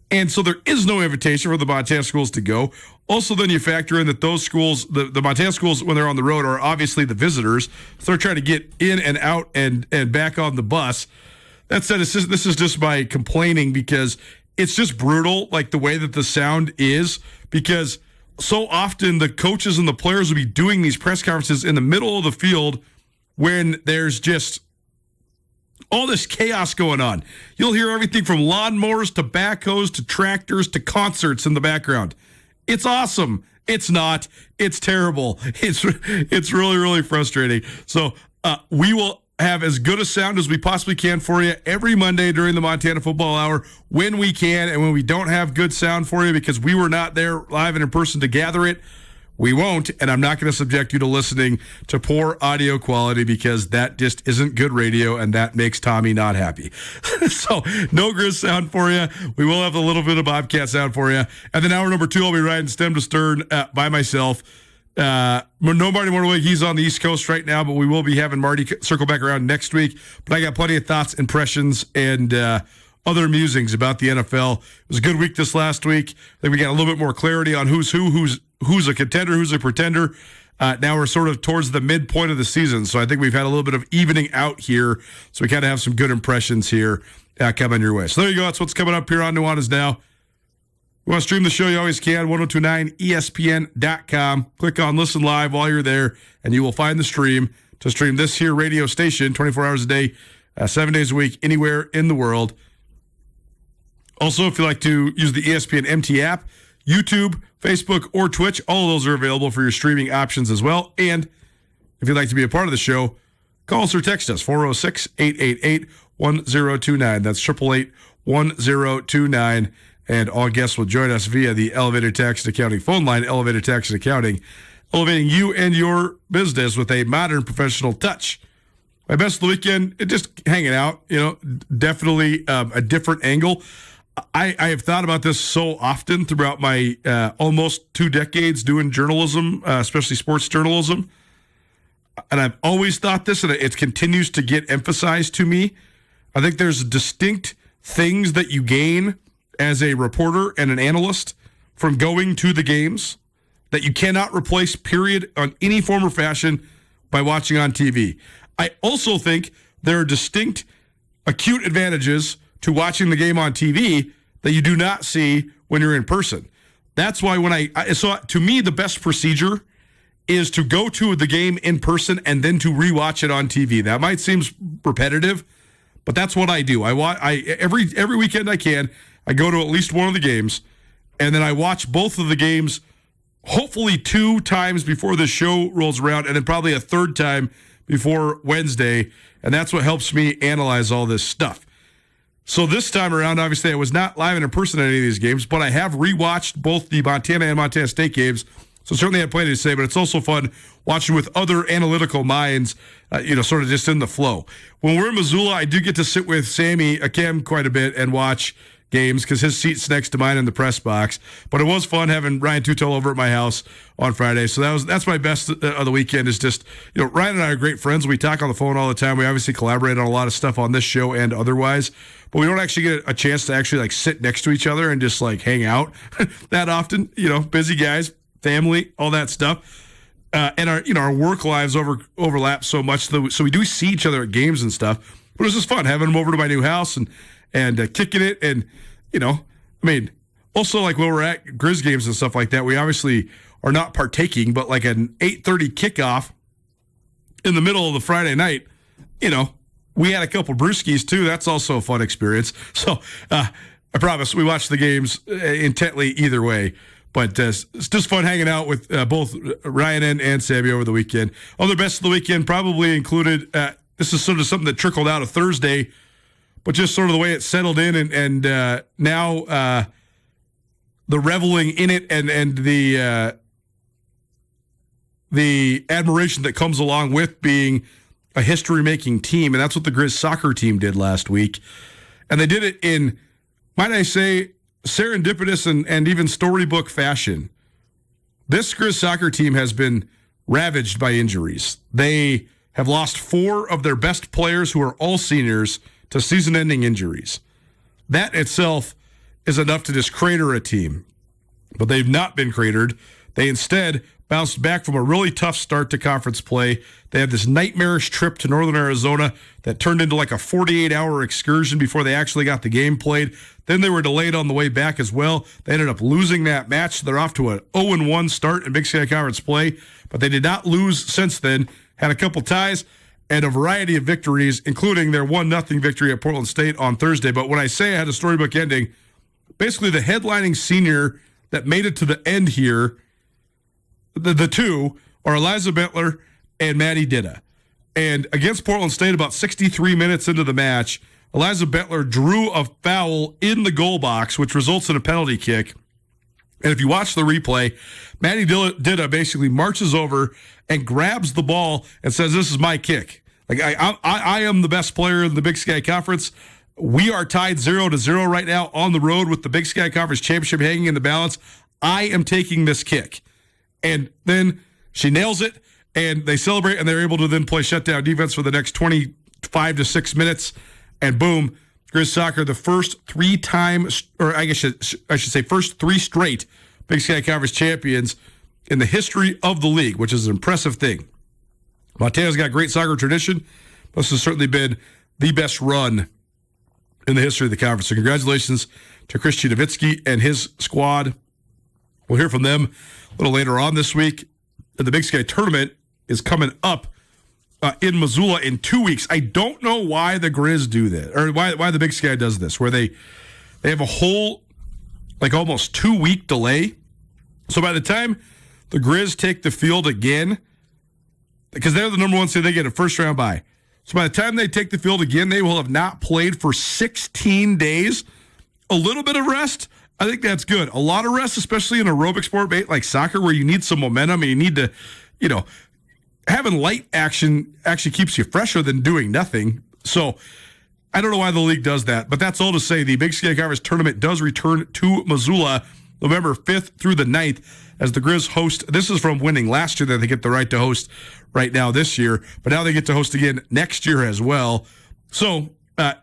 And so there is no invitation for the Montana schools to go. Also, then you factor in that those schools, the Montana schools, when they're on the road, are obviously the visitors. So they're trying to get in and out and back on the bus. That said, this is just my complaining because it's just brutal, like the way that the sound is, because so often the coaches and the players will be doing these press conferences in the middle of the field when there's just all this chaos going on. You'll hear everything from lawnmowers to backhoes to tractors to concerts in the background. It's awesome. It's not. It's terrible. It's really, really frustrating. So we will have as good a sound as we possibly can for you every Monday during the Montana Football Hour when we can, and when we don't have good sound for you because we were not there live and in person to gather it, we won't, and I'm not going to subject you to listening to poor audio quality because that just isn't good radio, and that makes Tommy not happy. So no Grizz sound for you. We will have a little bit of Bobcat sound for you. And then hour number 2, I'll be riding stem to stern by myself. No Marty Mortwig. He's on the East Coast right now, but we will be having Marty circle back around next week. But I got plenty of thoughts, impressions, and other musings about the NFL. It was a good week this last week. I think we got a little bit more clarity on who's a contender, who's a pretender. Now we're sort of towards the midpoint of the season, so I think we've had a little bit of evening out here. So we kind of have some good impressions here coming your way. So there you go. That's what's coming up here on Nuanez Now. You want to stream the show, you always can, 1029ESPN.com. Click on Listen Live while you're there, and you will find the stream to stream this here radio station 24 hours a day, 7 days a week, anywhere in the world. Also, if you like to use the ESPN MT app, YouTube, Facebook, or Twitch, all of those are available for your streaming options as well. And if you'd like to be a part of the show, call us or text us, 406-888-1029. That's 888-1029. And all guests will join us via the Elevator Tax and Accounting phone line, Elevator Tax and Accounting, elevating you and your business with a modern professional touch. My best of the weekend, just hanging out, definitely a different angle. I have thought about this so often throughout my almost 2 decades doing journalism, especially sports journalism. And I've always thought this, and it continues to get emphasized to me. I think there's distinct things that you gain as a reporter and an analyst from going to the games that you cannot replace, period, on any form or fashion by watching on TV. I also think there are distinct acute advantages to watching the game on TV that you do not see when you're in person. That's why so to me, the best procedure is to go to the game in person and then to rewatch it on TV. That might seem repetitive, but that's what I do. Every weekend I can, I go to at least one of the games, and then I watch both of the games, hopefully 2 times before the show rolls around, and then probably a 3rd time before Wednesday, and that's what helps me analyze all this stuff. So this time around, obviously, I was not live and in person at any of these games, but I have rewatched both the Montana and Montana State games, so certainly I had plenty to say, but it's also fun watching with other analytical minds, sort of just in the flow. When we're in Missoula, I do get to sit with Sammy Akem quite a bit and watch games because his seat's next to mine in the press box. But it was fun having Ryan Tutel over at my house on Friday. So that's my best of the weekend is just, Ryan and I are great friends. We talk on the phone all the time. We obviously collaborate on a lot of stuff on this show and otherwise, but we don't actually get a chance to actually sit next to each other and just hang out that often. Busy guys, family, all that stuff. And our work lives overlap so much, so we do see each other at games and stuff. But it was just fun having them over to my new house and kicking it. And, also when we're at Grizz games and stuff like that, we obviously are not partaking, but an 8:30 kickoff in the middle of the Friday night, we had a couple brewskis too. That's also a fun experience. So I promise we watched the games intently either way. But it's just fun hanging out with both Ryan and Sammy over the weekend. Other best of the weekend probably included, this is sort of something that trickled out of Thursday, but just sort of the way it settled in and now the reveling in it and the admiration that comes along with being a history-making team. And that's what the Grizz soccer team did last week. And they did it in, might I say, serendipitous and even storybook fashion. This Grizz soccer team has been ravaged by injuries. They have lost 4 of their best players who are all seniors to season-ending injuries. That itself is enough to just crater a team. But they've not been cratered. They instead bounced back from a really tough start to conference play. They had this nightmarish trip to northern Arizona that turned into like a 48-hour excursion before they actually got the game played. Then they were delayed on the way back as well. They ended up losing that match. They're off to an 0-1 start in Big Sky Conference play, but they did not lose since then. Had a couple ties and a variety of victories, including their 1-0 victory at Portland State on Thursday. But when I say I had a storybook ending, basically the headlining senior that made it to the end here, the two are Eliza Bentler and Maddie Ditta. And against Portland State, about 63 minutes into the match, Eliza Bentler drew a foul in the goal box, which results in a penalty kick. And if you watch the replay, Maddie Ditta basically marches over and grabs the ball and says, "This is my kick. Like I am the best player in the Big Sky Conference. We are tied 0-0 right now on the road with the Big Sky Conference Championship hanging in the balance. I am taking this kick." And then she nails it, and they celebrate, and they're able to then play shutdown defense for the next 25 to 6 minutes. And boom, Grizz Soccer, the first first three straight Big Sky Conference champions in the history of the league, which is an impressive thing. Montana's got great soccer tradition. This has certainly been the best run in the history of the conference. So congratulations to Chris Chudovitsky and his squad. We'll hear from them a little later on this week. The Big Sky tournament is coming up in Missoula in 2 weeks. I don't know why the Grizz do that, or why the Big Sky does this, where they have a whole, like, almost 2-week delay. So by the time the Grizz take the field again, because they're the number one seed, they get a first-round bye. So by the time they take the field again, they will have not played for 16 days. A little bit of rest, I think that's good. A lot of rest, especially in aerobic sport like soccer, where you need some momentum and you need to, having light action actually keeps you fresher than doing nothing. So I don't know why the league does that, but that's all to say the Big Sky Conference tournament does return to Missoula November 5th through the 9th as the Grizz host. This is from winning last year that they get the right to host right now this year, but now they get to host again next year as well. So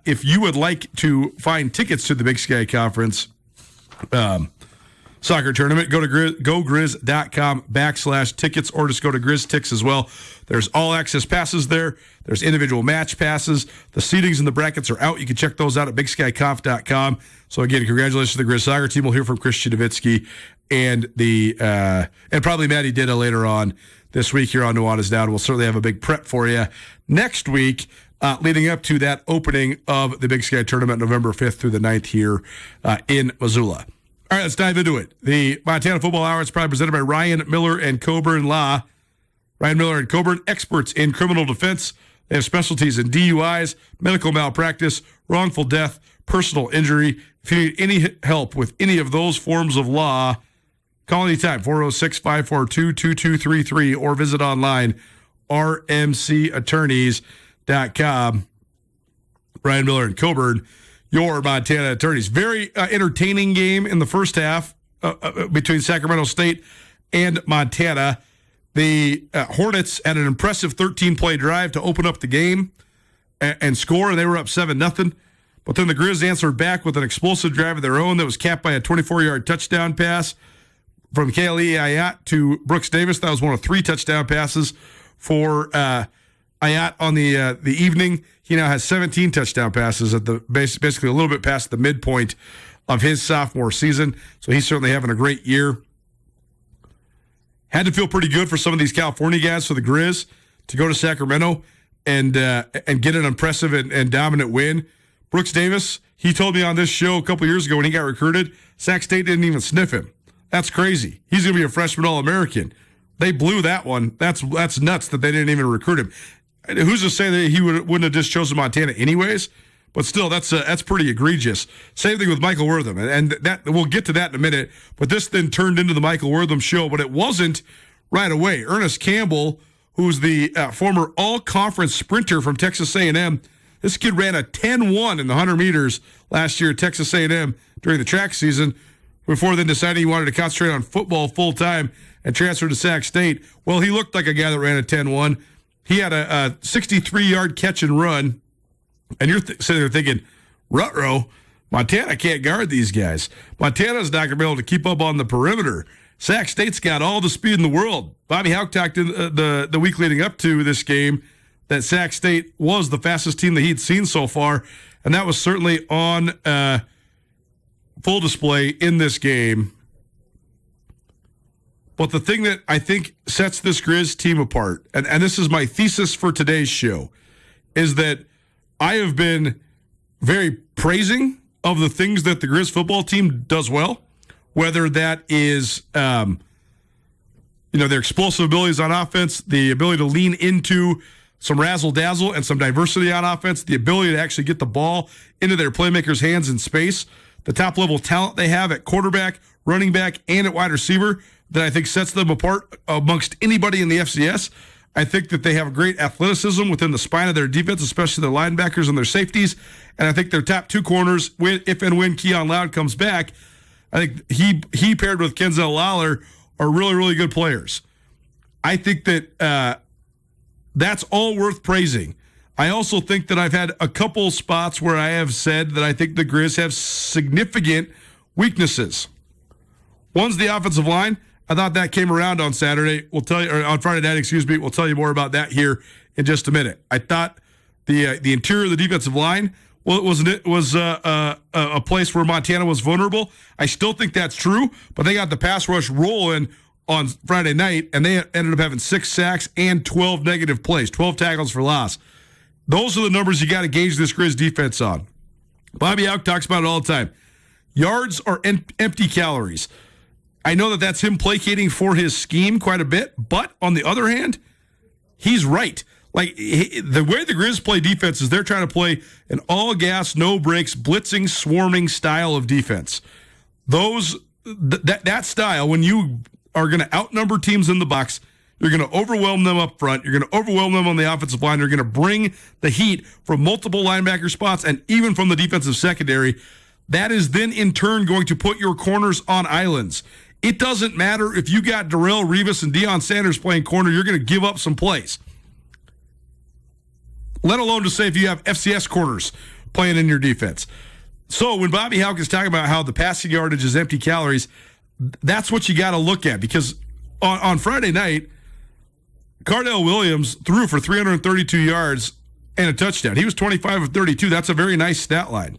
if you would like to find tickets to the Big Sky Conference soccer tournament, go to gogrizz.com/tickets, or just go to GrizzTix as well. There's all access passes there. There's individual match passes. The seedings and the brackets are out. You can check those out at bigskyconf.com. So again, congratulations to the Grizz soccer team. We'll hear from Chris Chudovitsky and probably Maddie Ditta later on this week here on Nuanez Now. We'll certainly have a big prep for you next week, leading up to that opening of the Big Sky tournament November 5th through the 9th here in Missoula. All right, let's dive into it. The Montana Football Hour is probably presented by Ryan Miller and Coburn Law. Ryan Miller and Coburn, experts in criminal defense. They have specialties in DUIs, medical malpractice, wrongful death, personal injury. If you need any help with any of those forms of law, call anytime, 406-542-2233, or visit online, rmcattorneys.com. Ryan Miller and Coburn, your Montana attorneys. Very entertaining game in the first half between Sacramento State and Montana. The Hornets had an impressive 13-play drive to open up the game and score, and they were up 7-0. But then the Grizz answered back with an explosive drive of their own that was capped by a 24-yard touchdown pass from Kaylee Ayat to Brooks Davis. That was one of 3 touchdown passes for Ayat on the evening. He now has 17 touchdown passes at the basically a little bit past the midpoint of his sophomore season. So he's certainly having a great year. Had to feel pretty good for some of these California guys for the Grizz to go to Sacramento and get an impressive and dominant win. Brooks Davis, he told me on this show a couple years ago when he got recruited, Sac State didn't even sniff him. That's crazy. He's going to be a freshman All-American. They blew that one. That's nuts that they didn't even recruit him. Who's to say that he wouldn't have just chosen Montana anyways? But still, that's pretty egregious. Same thing with Michael Wortham, and that we'll get to that in a minute. But this then turned into the Michael Wortham show, but it wasn't right away. Ernest Campbell, who's the former all-conference sprinter from Texas A&M, this kid ran a 10-1 in the 100 meters last year at Texas A&M during the track season, before then deciding he wanted to concentrate on football full-time and transfer to Sac State. Well, he looked like a guy that ran a 10-1. He had a 63-yard catch and run. And you're sitting there thinking, ruh-roh, Montana can't guard these guys. Montana's not going to be able to keep up on the perimeter. Sac State's got all the speed in the world. Bobby Hauck talked in the week leading up to this game that Sac State was the fastest team that he'd seen so far, and that was certainly on full display in this game. But the thing that I think sets this Grizz team apart, and this is my thesis for today's show, is that I have been very praising of the things that the Grizz football team does well, whether that is their explosive abilities on offense, the ability to lean into some razzle-dazzle and some diversity on offense, the ability to actually get the ball into their playmakers' hands in space, the top-level talent they have at quarterback, running back, and at wide receiver that I think sets them apart amongst anybody in the FCS. I think that they have great athleticism within the spine of their defense, especially their linebackers and their safeties. And I think their top two corners, if and when Keon Loud comes back, I think he paired with Kenzel Lawler are really, really good players. I think that that's all worth praising. I also think that I've had a couple spots where I have said that I think the Grizz have significant weaknesses. One's the offensive line. I thought that came around on Saturday. We'll tell you, or on Friday night, excuse me. We'll tell you more about that here in just a minute. I thought the interior of the defensive line, well, it was a place where Montana was vulnerable. I still think that's true, but they got the pass rush rolling on Friday night, and they ended up having 6 sacks and 12 negative plays, 12 tackles for loss. Those are the numbers you got to gauge this Grizz defense on. Bobby Hauck talks about it all the time. Yards are empty calories. I know that that's him placating for his scheme quite a bit, but on the other hand, he's right. Like, the way the Grizz play defense is they're trying to play an all-gas, no-breaks, blitzing, swarming style of defense. That style, when you are going to outnumber teams in the box, you're going to overwhelm them up front, you're going to overwhelm them on the offensive line, you're going to bring the heat from multiple linebacker spots and even from the defensive secondary. That is then, in turn, going to put your corners on islands. It doesn't matter if you got Darrelle Revis and Deion Sanders playing corner, you're going to give up some plays. Let alone to say if you have FCS corners playing in your defense. So when Bobby Hauck is talking about how the passing yardage is empty calories, that's what you got to look at. Because on Friday night, Cardell Williams threw for 332 yards and a touchdown. He was 25 of 32. That's a very nice stat line.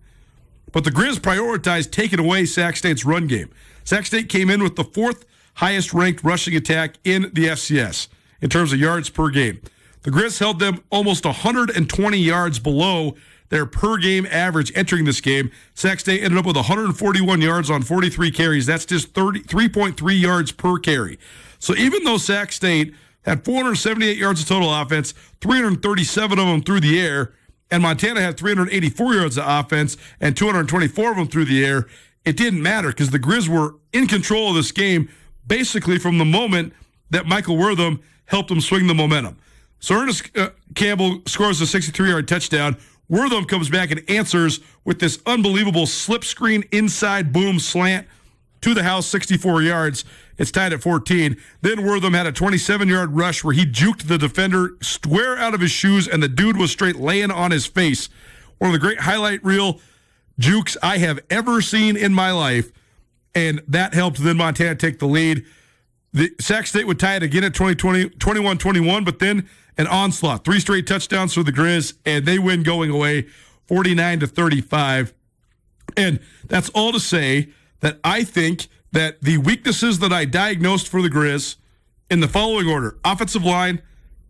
But the Grizz prioritized taking away Sac State's run game. Sac State came in with the 4th highest ranked rushing attack in the FCS in terms of yards per game. The Grizz held them almost 120 yards below their per game average entering this game. Sac State ended up with 141 yards on 43 carries. That's just 3.3 yards per carry. So even though Sac State had 478 yards of total offense, 337 of them through the air, and Montana had 384 yards of offense and 224 of them through the air, it didn't matter because the Grizz were in control of this game basically from the moment that Michael Wortham helped them swing the momentum. So Ernest Campbell scores a 63-yard touchdown. Wortham comes back and answers with this unbelievable slip screen inside boom slant to the house, 64 yards. It's tied at 14. Then Wortham had a 27-yard rush where he juked the defender square out of his shoes, and the dude was straight laying on his face. One of the great highlight reel jukes I have ever seen in my life, and that helped then Montana take the lead. The Sac State would tie it again at 21-21, but then an onslaught. 3 straight touchdowns for the Grizz, and they win going away 49-35. And that's all to say that I think that the weaknesses that I diagnosed for the Grizz in the following order: offensive line,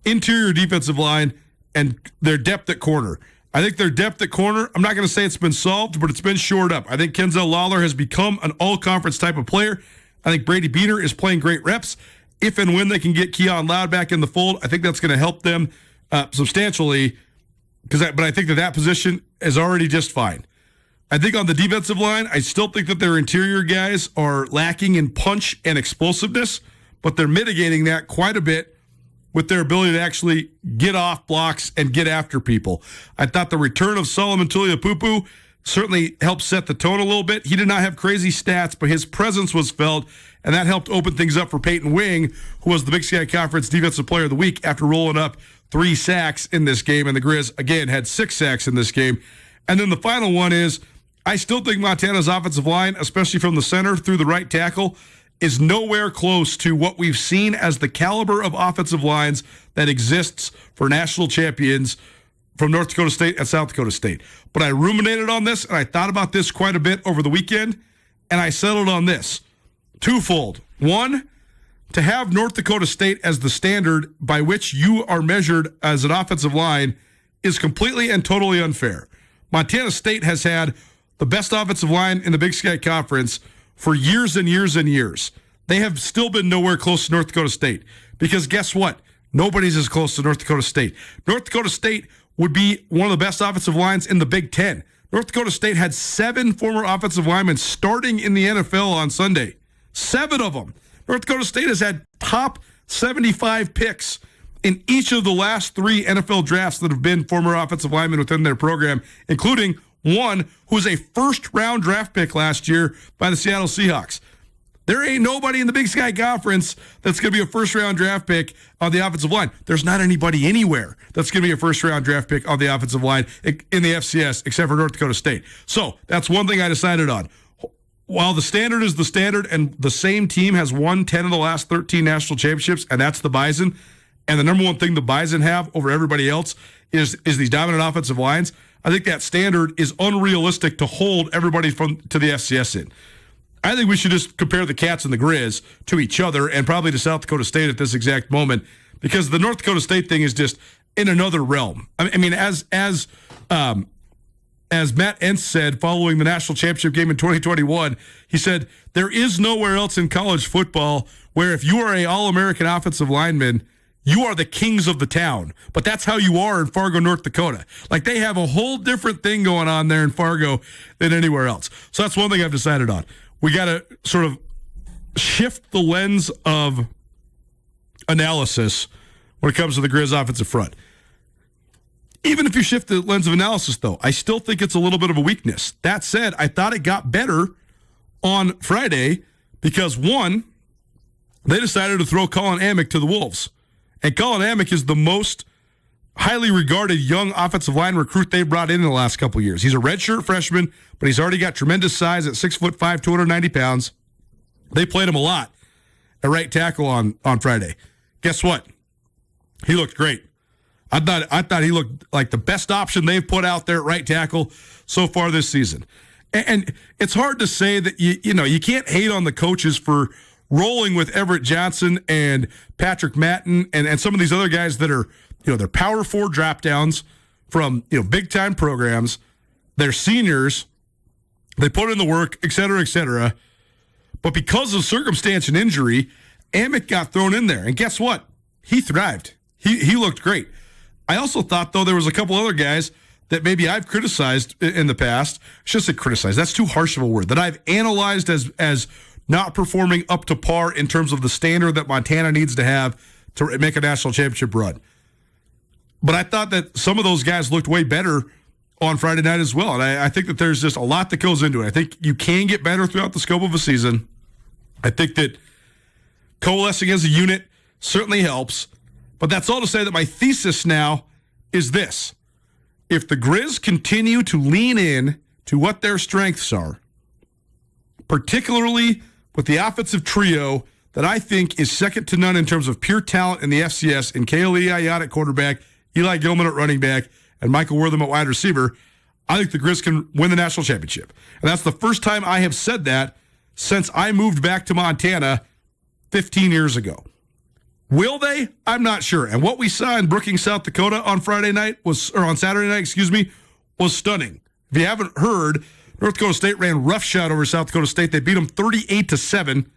interior defensive line, and their depth at corner. I think their depth at corner, I'm not going to say it's been solved, but it's been shored up. I think Kenzel Lawler has become an all-conference type of player. I think Brady Beaner is playing great reps. If and when they can get Keon Loud back in the fold, I think that's going to help them substantially. But I think that position is already just fine. I think on the defensive line, I still think that their interior guys are lacking in punch and explosiveness, but they're mitigating that quite a bit with their ability to actually get off blocks and get after people. I thought the return of Solomon Tuliaupupu certainly helped set the tone a little bit. He did not have crazy stats, but his presence was felt, and that helped open things up for Peyton Wing, who was the Big Sky Conference Defensive Player of the Week after rolling up 3 sacks in this game. And the Grizz, again, had 6 sacks in this game. And then the final one is, I still think Montana's offensive line, especially from the center through the right tackle, is nowhere close to what we've seen as the caliber of offensive lines that exists for national champions from North Dakota State and South Dakota State. But I ruminated on this, and I thought about this quite a bit over the weekend, and I settled on this. Twofold. One, to have North Dakota State as the standard by which you are measured as an offensive line is completely and totally unfair. Montana State has had the best offensive line in the Big Sky Conference for years and years and years. They have still been nowhere close to North Dakota State because guess what? Nobody's as close to North Dakota State. North Dakota State would be one of the best offensive lines in the Big Ten. North Dakota State had 7 former offensive linemen starting in the NFL on Sunday. 7 of them. North Dakota State has had top 75 picks in each of the last 3 NFL drafts that have been former offensive linemen within their program, including one who was a first-round draft pick last year by the Seattle Seahawks. There ain't nobody in the Big Sky Conference that's going to be a first-round draft pick on the offensive line. There's not anybody anywhere that's going to be a first-round draft pick on the offensive line in the FCS except for North Dakota State. So that's one thing I decided on. While the standard is the standard and the same team has won 10 of the last 13 national championships, and that's the Bison, and the number one thing the Bison have over everybody else is these dominant offensive lines, I think that standard is unrealistic to hold everybody to the FCS in. I think we should just compare the Cats and the Grizz to each other and probably to South Dakota State at this exact moment because the North Dakota State thing is just in another realm. I mean, as Matt Entz said following the national championship game in 2021, he said, there is nowhere else in college football where if you are an All-American offensive lineman, you are the kings of the town. But that's how you are in Fargo, North Dakota. Like, they have a whole different thing going on there in Fargo than anywhere else. So that's one thing I've decided on. We got to sort of shift the lens of analysis when it comes to the Grizz offensive front. Even if you shift the lens of analysis, though, I still think it's a little bit of a weakness. That said, I thought it got better on Friday because, one, they decided to throw Colin Amick to the Wolves. And Colin Amick is the most highly regarded young offensive line recruit they brought in the last couple of years. He's a redshirt freshman, but he's already got tremendous size at 6'5", 290 pounds. They played him a lot at right tackle on Friday. Guess what? He looked great. I thought he looked like the best option they've put out there at right tackle so far this season. And it's hard to say that you can't hate on the coaches for rolling with Everett Johnson and Patrick Matton and some of these other guys that are, they're power 4 drop downs from, big time programs. They're seniors. They put in the work, et cetera, et cetera. But because of circumstance and injury, Amick got thrown in there. And guess what? He thrived. He looked great. I also thought, though, there was a couple other guys that maybe I've criticized in the past. I should say criticized. That's too harsh of a word. That I've analyzed as not performing up to par in terms of the standard that Montana needs to have to make a national championship run. But I thought that some of those guys looked way better on Friday night as well. And I think that there's just a lot that goes into it. I think you can get better throughout the scope of a season. I think that coalescing as a unit certainly helps. But that's all to say that my thesis now is this. If the Grizz continue to lean in to what their strengths are, particularly with the offensive trio that I think is second to none in terms of pure talent in the FCS, in Kale Ayat at quarterback, Eli Gilman at running back, and Michael Wortham at wide receiver, I think the Grizz can win the national championship. And that's the first time I have said that since I moved back to Montana 15 years ago. Will they? I'm not sure. And what we saw in Brookings, South Dakota on Saturday night, was stunning. If you haven't heard, North Dakota State ran roughshod over South Dakota State. They beat them 38-7.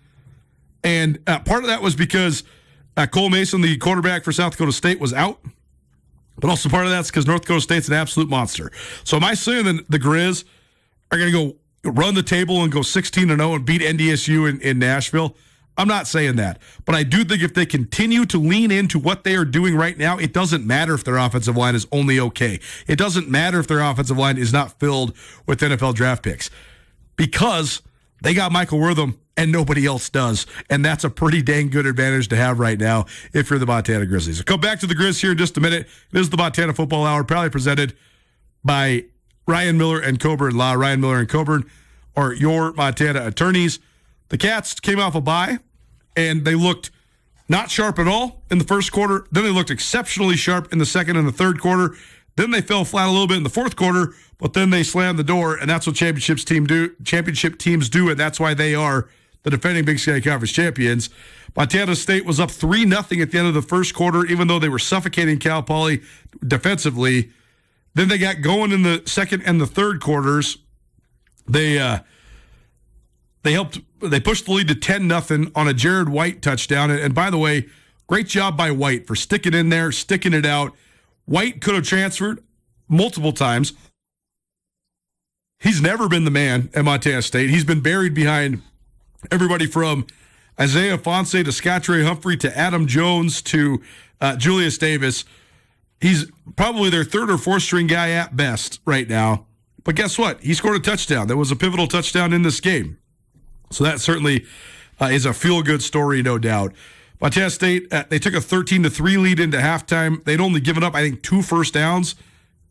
And part of that was because Cole Mason, the quarterback for South Dakota State, was out. But also part of that's because North Dakota State's an absolute monster. So am I saying that the Grizz are going to go run the table and go 16-0 and beat NDSU in Nashville? I'm not saying that. But I do think if they continue to lean into what they are doing right now, it doesn't matter if their offensive line is only okay. It doesn't matter if their offensive line is not filled with NFL draft picks. Because they got Michael Wortham and nobody else does. And that's a pretty dang good advantage to have right now if you're the Montana Grizzlies. So come back to the Grizz here in just a minute. It is the Montana Football Hour, proudly presented by Ryan Miller and Coburn-Law. Ryan Miller and Coburn are your Montana attorneys. The Cats came off a bye, and they looked not sharp at all in the first quarter. Then they looked exceptionally sharp in the second and the third quarter. Then they fell flat a little bit in the fourth quarter, but then they slammed the door, and that's what championship teams do, and that's why they are the defending Big Sky Conference champions. Montana State was up 3-0 at the end of the first quarter, even though they were suffocating Cal Poly defensively. Then they got going in the second and the third quarters. They pushed the lead to 10-0 on a Jared White touchdown. And by the way, great job by White for sticking in there, sticking it out. White could have transferred multiple times. He's never been the man at Montana State. He's been buried behind everybody from Isaiah Fonse to Scottre Humphrey to Adam Jones to Julius Davis. He's probably their third or fourth string guy at best right now. But guess what? He scored a touchdown. That was a pivotal touchdown in this game. So that certainly is a feel-good story, no doubt. Montana State, they took a 13-3 lead into halftime. They'd only given up, I think, 2 first downs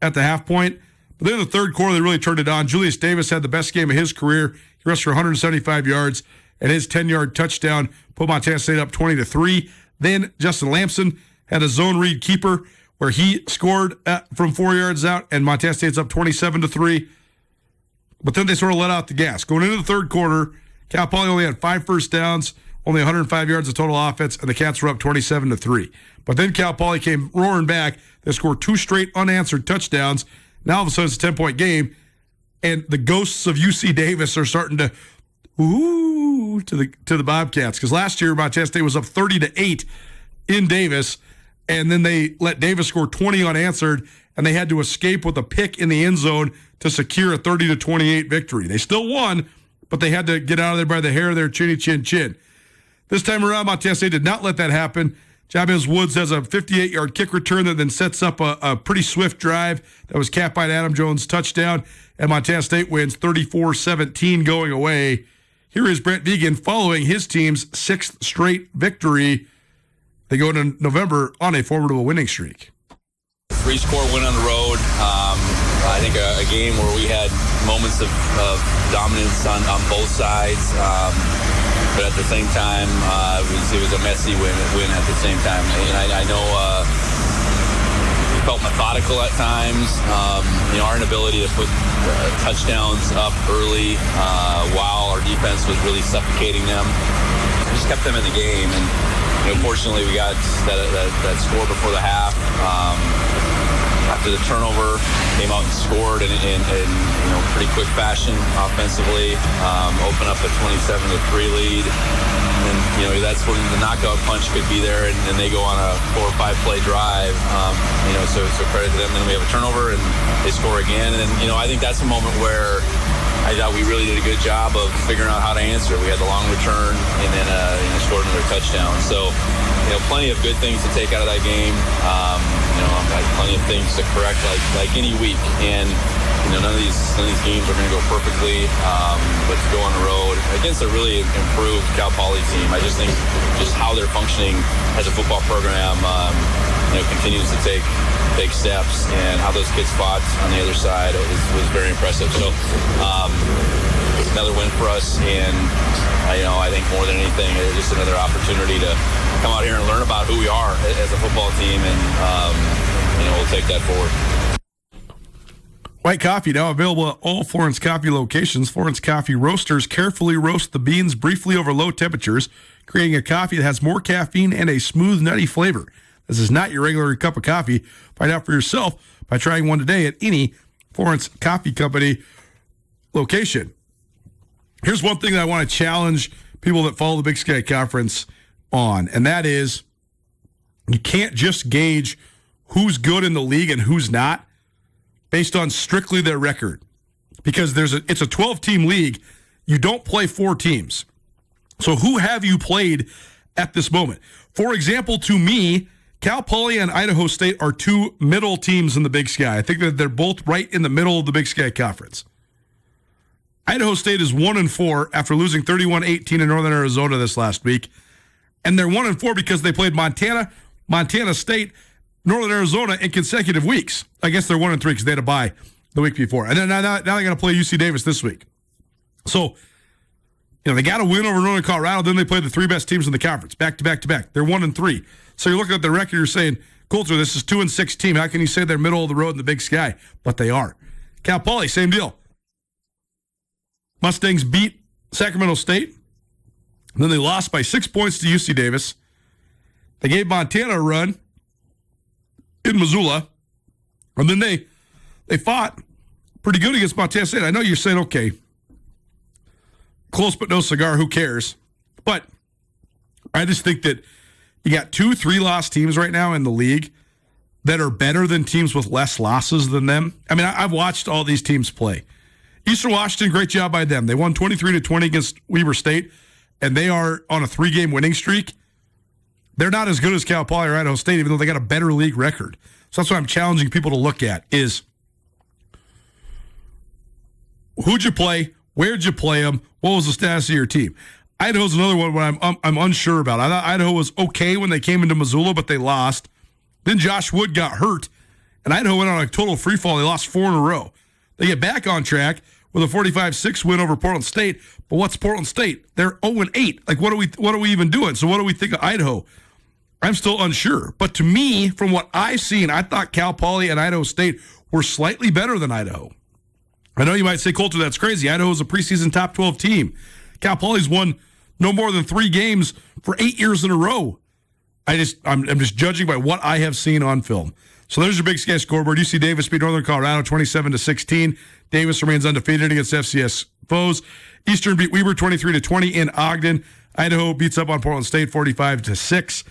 at the half point. But then in the third quarter, they really turned it on. Julius Davis had the best game of his career. He rushed for 175 yards, and his 10-yard touchdown put Montana State up 20-3. Then Justin Lamson had a zone read keeper where he scored from 4 yards out, and Montana State's up 27-3. But then they sort of let out the gas. Going into the third quarter, Cal Poly only had 5 first downs, only 105 yards of total offense, and the Cats were up 27-3. But then Cal Poly came roaring back. They scored 2 straight unanswered touchdowns. Now all of a sudden it's a 10-point game, and the ghosts of UC Davis are starting to to the Bobcats, because last year Montana State was up 30-8 in Davis, and then they let Davis score 20 unanswered, and they had to escape with a pick in the end zone to secure a 30-28 victory. They still won, but they had to get out of there by the hair of their chinny chin chin. This time around, Montana State did not let that happen. Jabez Woods has a 58-yard kick return that then sets up a pretty swift drive that was capped by an Adam Jones touchdown, and Montana State wins 34-17 going away. Here is Brent Vegan following his team's 6th straight victory. They go into November on a formidable winning streak. 3-score win on the road. I think a game where we had moments of dominance on both sides. But at the same time, it was a messy win at the same time. And I know we felt methodical at times. Our inability to put touchdowns up early while our defense was really suffocating them. We just kept them in the game. And fortunately, we got that score before the half. After the turnover, came out and scored in pretty quick fashion offensively, open up a 27-3 lead. And, that's when the knockout punch could be there, and they go on a 4 or 5 play drive. So credit to them. Then we have a turnover, and they score again. And then, I think that's a moment where I thought we really did a good job of figuring out how to answer. We had the long return, and then scored another touchdown. So, plenty of good things to take out of that game. Plenty of things to correct like any week. And none of these games are going to go perfectly. But to go on the road against a really improved Cal Poly team, I just think just how they're functioning as a football program, continues to take steps, and how those kids fought on the other side was very impressive. So it's another win for us, and I think more than anything, it's just another opportunity to come out here and learn about who we are as a football team, and we'll take that forward. White coffee now available at all Florence Coffee locations. Florence Coffee roasters carefully roast the beans briefly over low temperatures, creating a coffee that has more caffeine and a smooth, nutty flavor. This is not your regular cup of coffee. Find out for yourself by trying one today at any Florence Coffee Company location. Here's one thing that I want to challenge people that follow the Big Sky Conference on, and that is you can't just gauge who's good in the league and who's not based on strictly their record, because it's a 12-team league. You don't play 4 teams. So who have you played at this moment? For example, to me, Cal Poly and Idaho State are 2 middle teams in the Big Sky. I think that they're both right in the middle of the Big Sky Conference. Idaho State is 1-4 after losing 31-18 in Northern Arizona this last week. And they're 1-4 because they played Montana, Montana State, Northern Arizona in consecutive weeks. I guess they're 1-3 because they had a bye the week before. And then now they got to play UC Davis this week. So, they got to win over Northern Colorado. Then they play the 3 best teams in the conference, back to back to back. They're 1-3. So you're looking at the record, you're saying, Coulter, this is 2-6 team. How can you say they're middle of the road in the Big Sky? But they are. Cal Poly, same deal. Mustangs beat Sacramento State. And then they lost by 6 points to UC Davis. They gave Montana a run in Missoula. And then they fought pretty good against Montana State. I know you're saying, okay, close but no cigar, who cares? But I just think that you got 2 3-loss teams right now in the league that are better than teams with less losses than them. I mean, I've watched all these teams play. Eastern Washington, great job by them. They won 23-20 against Weber State, and they are on a 3-game winning streak. They're not as good as Cal Poly or Idaho State, even though they got a better league record. So that's what I'm challenging people to look at is who'd you play? Where'd you play them? What was the status of your team? Idaho's another one where I'm unsure about. I thought Idaho was okay when they came into Missoula, but they lost. Then Josh Wood got hurt, and Idaho went on a total free fall. They lost 4 in a row. They get back on track with a 45-6 win over Portland State. But what's Portland State? They're 0-8. Like, what are we even doing? So what do we think of Idaho? I'm still unsure. But to me, from what I've seen, I thought Cal Poly and Idaho State were slightly better than Idaho. I know you might say, Coulter, that's crazy. Idaho's a preseason top 12 team. Cal Poly's won no more than 3 games for 8 years in a row. I'm just judging by what I have seen on film. So there's your Big Sky scoreboard. UC Davis beat Northern Colorado 27-16. Davis remains undefeated against FCS foes. Eastern beat Weber 23-20 in Ogden. Idaho beats up on Portland State 45-6.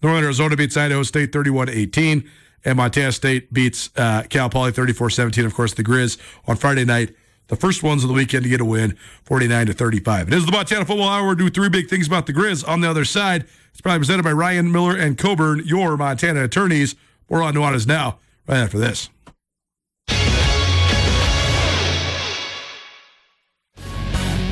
Northern Arizona beats Idaho State 31-18. And Montana State beats Cal Poly 34-17. Of course, the Grizz on Friday night, the first ones of the weekend to get a win, 49-35. It is the Montana Football Hour. We'll do 3 big things about the Grizz. On the other side, it's probably presented by Ryan Miller and Coburn, your Montana attorneys. We're on Nuanez Now right after this.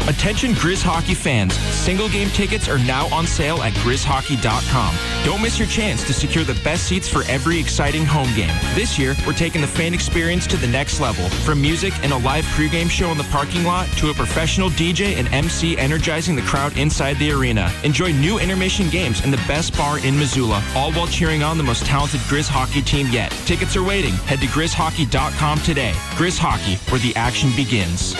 Attention Grizz hockey fans, single game tickets are now on sale at grizzhockey.com. Don't miss your chance to secure the best seats for every exciting home game. This year, we're taking the fan experience to the next level. From music and a live pregame show in the parking lot to a professional DJ and MC energizing the crowd inside the arena. Enjoy new intermission games in the best bar in Missoula, all while cheering on the most talented Grizz hockey team yet. Tickets are waiting. Head to grizzhockey.com today. Grizz Hockey, where the action begins.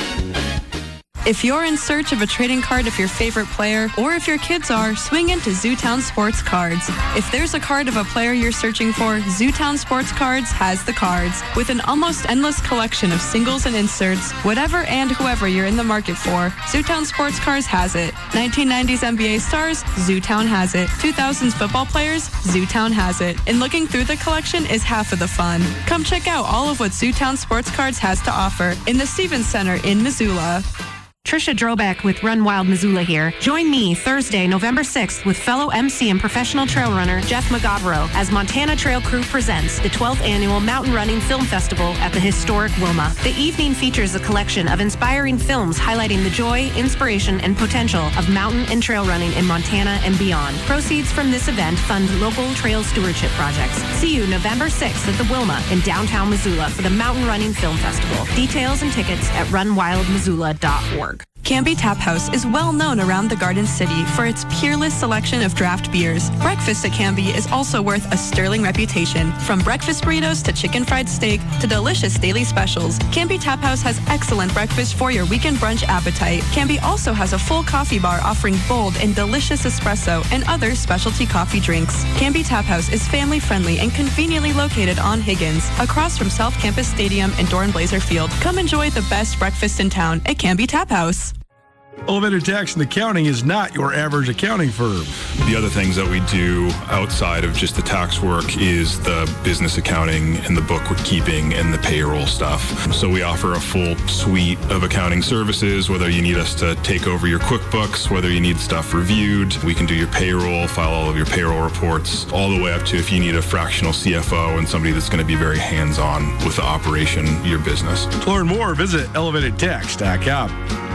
If you're in search of a trading card of your favorite player, or if your kids are, swing into Zootown Sports Cards. If there's a card of a player you're searching for, Zootown Sports Cards has the cards. With an almost endless collection of singles and inserts, whatever and whoever you're in the market for, Zootown Sports Cards has it. 1990s NBA stars, Zootown has it. 2000s football players, Zootown has it. And looking through the collection is half of the fun. Come check out all of what Zootown Sports Cards has to offer in the Stevens Center in Missoula. Trisha Drobeck with Run Wild Missoula here. Join me Thursday, November 6th with fellow MC and professional trail runner Jeff McGavro as Montana Trail Crew presents the 12th Annual Mountain Running Film Festival at the historic Wilma. The evening features a collection of inspiring films highlighting the joy, inspiration, and potential of mountain and trail running in Montana and beyond. Proceeds from this event fund local trail stewardship projects. See you November 6th at the Wilma in downtown Missoula for the Mountain Running Film Festival. Details and tickets at runwildmissoula.org. Canby Tap House is well known around the Garden City for its peerless selection of draft beers. Breakfast at Canby is also worth a sterling reputation. From breakfast burritos to chicken fried steak to delicious daily specials, Canby Tap House has excellent breakfast for your weekend brunch appetite. Canby also has a full coffee bar offering bold and delicious espresso and other specialty coffee drinks. Canby Tap House is family friendly and conveniently located on Higgins, across from South Campus Stadium and Dorn Blazer Field. Come enjoy the best breakfast in town at Canby Tap House. Elevator Tax and Accounting is not your average accounting firm. The other things that we do outside of just the tax work is the business accounting and the bookkeeping and the payroll stuff. So we offer a full suite of accounting services, whether you need us to take over your QuickBooks, whether you need stuff reviewed. We can do your payroll, file all of your payroll reports, all the way up to if you need a fractional CFO and somebody that's going to be very hands-on with the operation of your business. To learn more, visit elevatedtax.com.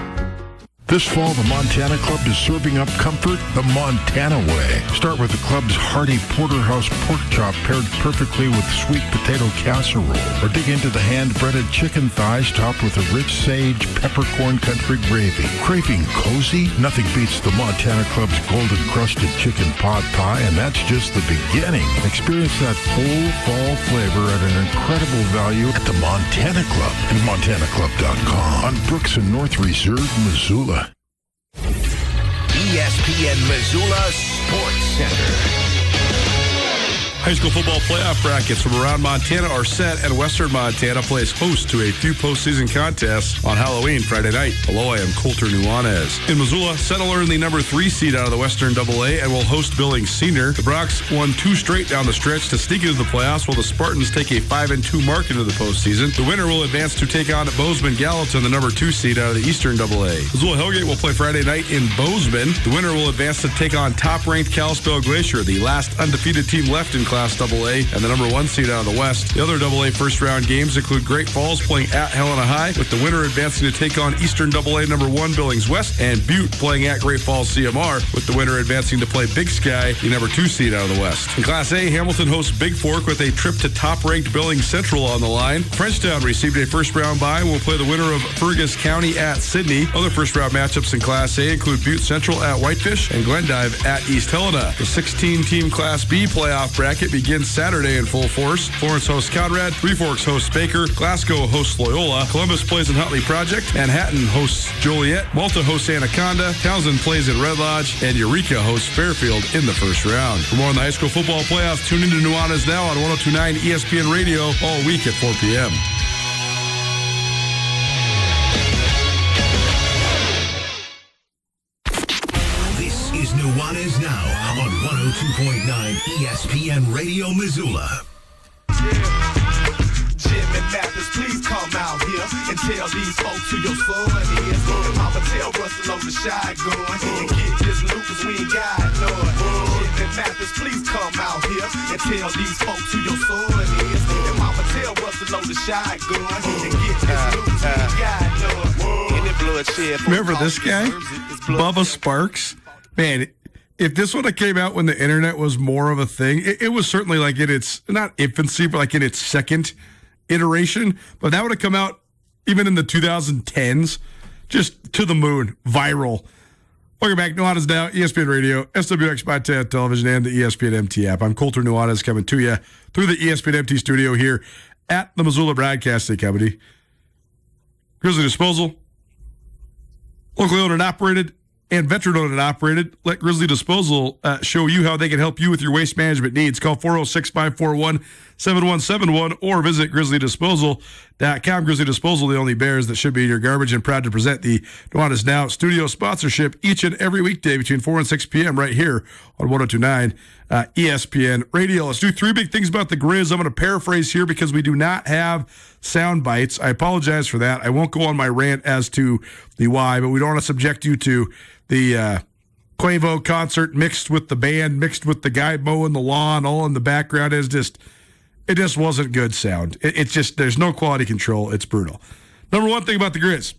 This fall, the Montana Club is serving up comfort the Montana way. Start with the club's hearty porterhouse pork chop paired perfectly with sweet potato casserole. Or dig into the hand-breaded chicken thighs topped with a rich sage peppercorn country gravy. Craving cozy? Nothing beats the Montana Club's golden crusted chicken pot pie, and that's just the beginning. Experience that full fall flavor at an incredible value at the Montana Club and MontanaClub.com on Brooks and North Reserve, Missoula. ESPN Missoula Sports Center. High school football playoff brackets from around Montana are set, and Western Montana plays host to a few postseason contests on Halloween Friday night. Hello, I am Coulter Nuanez. In Missoula, Settler earned the number 3 seed out of the Western AA and will host Billings Senior. The Brocs won 2 straight down the stretch to sneak into the playoffs, while the Spartans take a 5-2 mark into the postseason. The winner will advance to take on Bozeman Gallatin, the number 2 seed out of the Eastern AA. Missoula Hellgate will play Friday night in Bozeman. The winner will advance to take on top-ranked Kalispell Glacier, the last undefeated team left in Class AA and the number 1 seed out of the West. The other AA first-round games include Great Falls playing at Helena High, with the winner advancing to take on Eastern AA number 1 Billings West, and Butte playing at Great Falls CMR, with the winner advancing to play Big Sky, the number 2 seed out of the West. In Class A, Hamilton hosts Big Fork with a trip to top-ranked Billings Central on the line. Frenchtown received a first-round bye and will play the winner of Fergus County at Sydney. Other first-round matchups in Class A include Butte Central at Whitefish and Glendive at East Helena. The 16-team Class B playoff bracket begins Saturday in full force. Florence hosts Conrad, Three Forks hosts Baker, Glasgow hosts Loyola, Columbus plays in Huntley Project, Manhattan hosts Joliet, Malta hosts Anaconda, Townsend plays in Red Lodge, and Eureka hosts Fairfield in the first round. For more on the high school football playoffs, tune into Nuanez Now on 102.9 ESPN Radio all week at 4 p.m. Nuanez Now on 102.9 ESPN Radio Missoula. Jim and Mathis, please come out here and tell these folks who your son is. And Papa tell Russell on the shotgun and get this loot 'cause we ain't got none. Jim and Mathis, please come out here and tell these folks who your son is. And Papa tell Russell on the shotgun and get this loot 'cause we ain't got none. Remember this guy? Bubba Sparks? Man, if this would have came out when the internet was more of a thing, it was certainly like in its, not infancy, but like in its second iteration. But that would have come out even in the 2010s, just to the moon, viral. Welcome back. Nuanez Now, ESPN Radio, SWX Montana Television, and the ESPN MT app. I'm Coulter Nuanez coming to you through the ESPN MT studio here at the Missoula Broadcasting Company. Grizzly Disposal, locally owned and operated, and veteran-owned and operated. Let Grizzly Disposal show you how they can help you with your waste management needs. Call 406-541-7171 or visit grizzlydisposal.com. Grizzly Disposal, the only bears that should be in your garbage, and proud to present the Nuanez Now studio sponsorship each and every weekday between 4 and 6 p.m. right here on 102.9 ESPN Radio. Let's do 3 big things about the Grizz. I'm going to paraphrase here because we do not have sound bites. I apologize for that. I won't go on my rant as to the why, but we don't want to subject you to the Quavo concert mixed with the band, mixed with the guy mowing the lawn, all in the background. It just wasn't good sound. It's just, there's no quality control. It's brutal. Number 1 thing about the Grizz,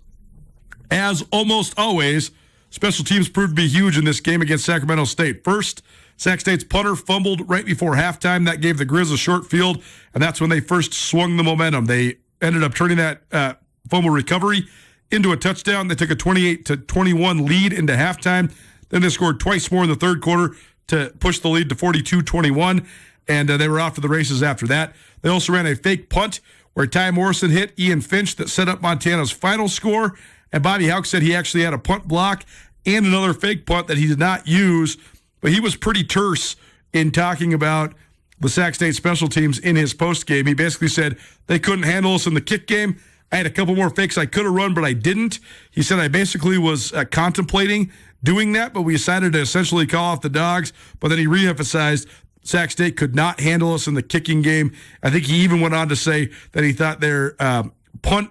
as almost always, special teams proved to be huge in this game against Sacramento State. First, Sac State's punter fumbled right before halftime. That gave the Grizz a short field, and that's when they first swung the momentum. They ended up turning that fumble recovery into a touchdown. They took a 28-21 lead into halftime. Then they scored twice more in the third quarter to push the lead to 42-21, and they were off to the races after that. They also ran a fake punt where Ty Morrison hit Ian Finch that set up Montana's final score, and Bobby Houck said he actually had a punt block and another fake punt that he did not use, but he was pretty terse in talking about the Sac State special teams in his post game. He basically said they couldn't handle us in the kick game. I had a couple more fakes I could have run, but I didn't. He said I basically was contemplating doing that, but we decided to essentially call off the dogs. But then he reemphasized Sac State could not handle us in the kicking game. I think he even went on to say that he thought their punt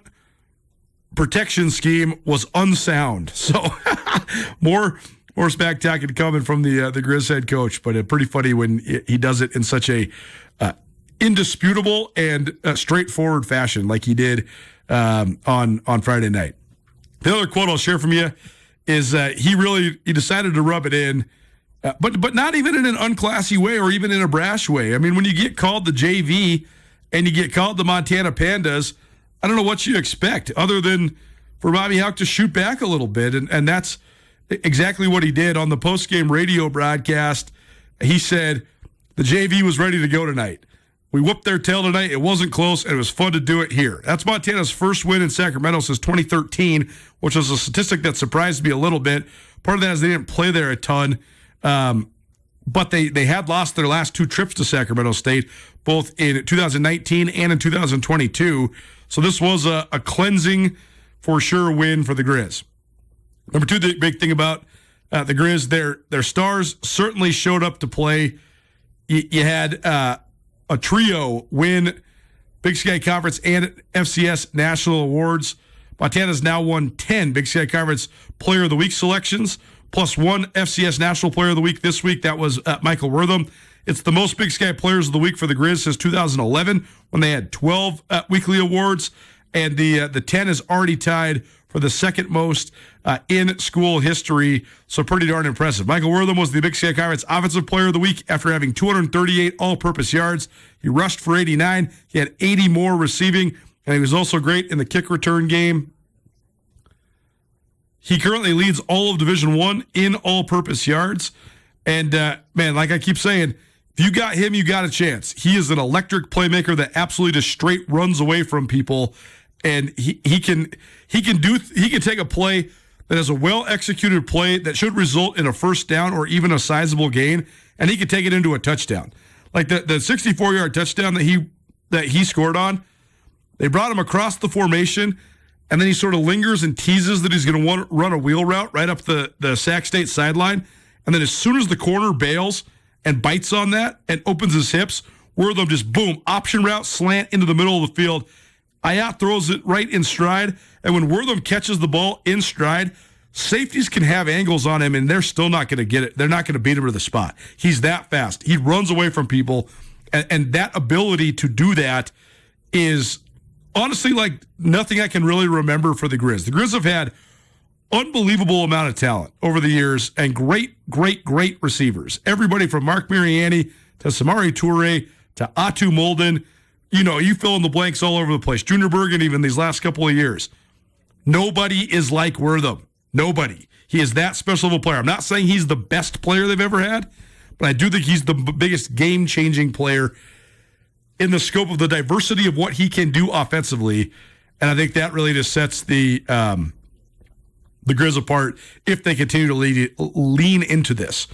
protection scheme was unsound. So more spectacular coming from the Grizz head coach, but pretty funny when he does it in such a indisputable and straightforward fashion like he did on Friday night. The other quote I'll share from you is he decided to rub it in, but not even in an unclassy way or even in a brash way. I mean, when you get called the JV and you get called the Montana Pandas, I don't know what you expect other than for Bobby Hauck to shoot back a little bit, and that's exactly what he did on the post-game radio broadcast. He said the JV was ready to go tonight. We whooped their tail tonight. It wasn't close, and it was fun to do it here. That's Montana's first win in Sacramento since 2013, which was a statistic that surprised me a little bit. Part of that is they didn't play there a ton, but they had lost their last 2 trips to Sacramento State, both in 2019 and in 2022. So this was a cleansing, for sure, win for the Grizz. Number 2, the big thing about the Grizz, their stars certainly showed up to play. You had a trio win Big Sky Conference and FCS National Awards. Montana's now won 10 Big Sky Conference Player of the Week selections, plus 1 FCS National Player of the Week this week. That was Michael Wortham. It's the most Big Sky Players of the Week for the Grizz since 2011 when they had 12 weekly awards, and the 10 is already tied for the second most in school history, so pretty darn impressive. Michael Wortham was the Big Sky Conference Offensive Player of the Week after having 238 all-purpose yards. He rushed for 89. He had 80 more receiving, and he was also great in the kick return game. He currently leads all of Division I in all-purpose yards, and man, like I keep saying, if you got him, you got a chance. He is an electric playmaker that absolutely just straight runs away from people, and he can take a play that is a well-executed play that should result in a first down or even a sizable gain, and he can take it into a touchdown. Like the 64-yard touchdown that he scored on, they brought him across the formation, and then he sort of lingers and teases that he's going to run a wheel route right up the Sac State sideline, and then as soon as the corner bails and bites on that and opens his hips, Wortham just, boom, option route, slant into the middle of the field. Ayat throws it right in stride, and when Wortham catches the ball in stride, safeties can have angles on him, and they're still not going to get it. They're not going to beat him to the spot. He's that fast. He runs away from people, and that ability to do that is honestly like nothing I can really remember for the Grizz. The Grizz have had unbelievable amount of talent over the years and great receivers. Everybody from Mark Mariani to Samari Toure to Atu Molden. You fill in the blanks all over the place. Junior Bergen even these last couple of years. Nobody is like Wortham. Nobody. He is that special of a player. I'm not saying he's the best player they've ever had, but I do think he's the biggest game-changing player in the scope of the diversity of what he can do offensively, and I think that really just sets the Grizz apart if they continue to lean into this.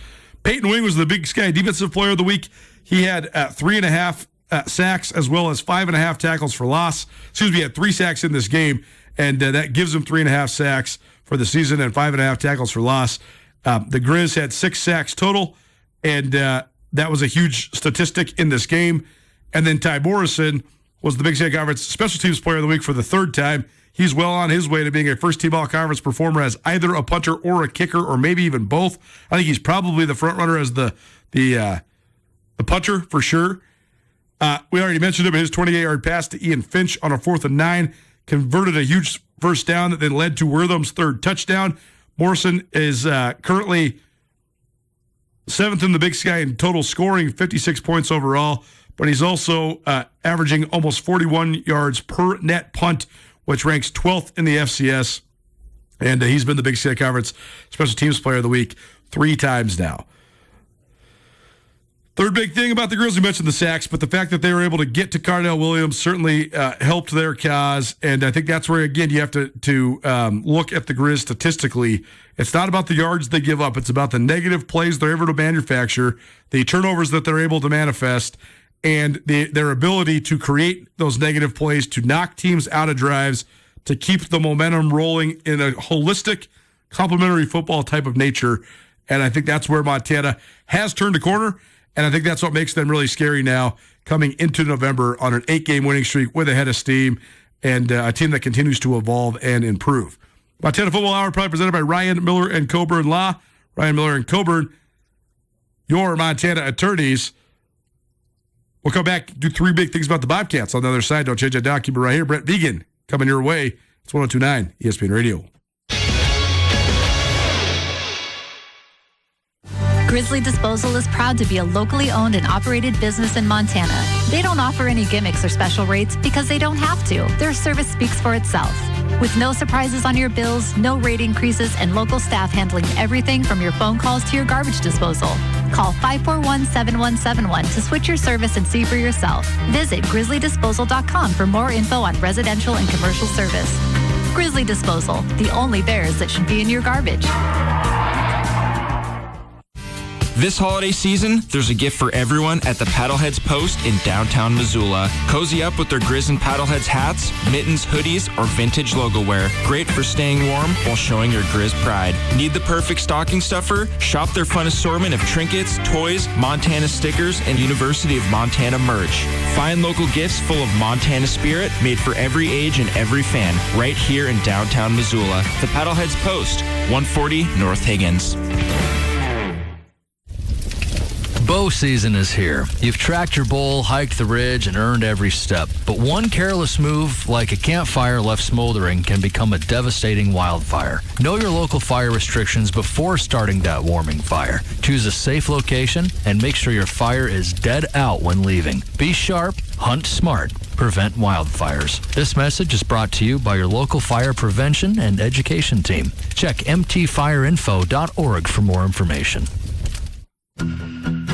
Peyton Wing was the Big Sky Defensive Player of the Week. He had 3.5 sacks as well as 5.5 tackles for loss. He had 3 sacks in this game, and that gives him 3.5 sacks for the season and 5.5 tackles for loss. The Grizz had 6 sacks total, and that was a huge statistic in this game. And then Ty Morrison was the Big Sky Conference Special Teams Player of the Week for the 3rd time. He's well on his way to being a first-team all-conference performer as either a punter or a kicker, or maybe even both. I think he's probably the front runner as the punter for sure. We already mentioned him. His 28-yard pass to Ian Finch on a 4th and 9 converted a huge first down that then led to Wortham's 3rd touchdown. Morrison is currently 7th in the Big Sky in total scoring, 56 points overall, but he's also averaging almost 41 yards per net punt, which ranks 12th in the FCS, and he's been the Big Sky Conference Special Teams Player of the Week 3 times now. Third big thing about the Grizz, we mentioned the sacks, but the fact that they were able to get to Cardell Williams certainly helped their cause, and I think that's where, again, you have to look at the Grizz statistically. It's not about the yards they give up. It's about the negative plays they're able to manufacture, the turnovers that they're able to manifest, and their ability to create those negative plays to knock teams out of drives, to keep the momentum rolling in a holistic, complementary football type of nature. And I think that's where Montana has turned a corner, and I think that's what makes them really scary now coming into November on an 8-game winning streak with a head of steam and a team that continues to evolve and improve. Montana Football Hour, probably presented by Ryan Miller and Coburn Law. Ryan Miller and Coburn, your Montana attorneys. We'll come back, do 3 big things about the Bobcats on the other side. Don't change that down. Keep it right here. Brett Vegan coming your way. It's 102.9 ESPN Radio. Grizzly Disposal is proud to be a locally owned and operated business in Montana. They don't offer any gimmicks or special rates because they don't have to. Their service speaks for itself. With no surprises on your bills, no rate increases, and local staff handling everything from your phone calls to your garbage disposal. Call 541-7171 to switch your service and see for yourself. Visit grizzlydisposal.com for more info on residential and commercial service. Grizzly Disposal, the only bears that should be in your garbage. This holiday season, there's a gift for everyone at the Paddleheads Post in downtown Missoula. Cozy up with their Grizz and Paddleheads hats, mittens, hoodies, or vintage logo wear. Great for staying warm while showing your Grizz pride. Need the perfect stocking stuffer? Shop their fun assortment of trinkets, toys, Montana stickers, and University of Montana merch. Find local gifts full of Montana spirit, made for every age and every fan, right here in downtown Missoula. The Paddleheads Post, 140 North Higgins. Bow season is here. You've tracked your bull, hiked the ridge, and earned every step. But one careless move, like a campfire left smoldering, can become a devastating wildfire. Know your local fire restrictions before starting that warming fire. Choose a safe location and make sure your fire is dead out when leaving. Be sharp, hunt smart, prevent wildfires. This message is brought to you by your local fire prevention and education team. Check mtfireinfo.org for more information.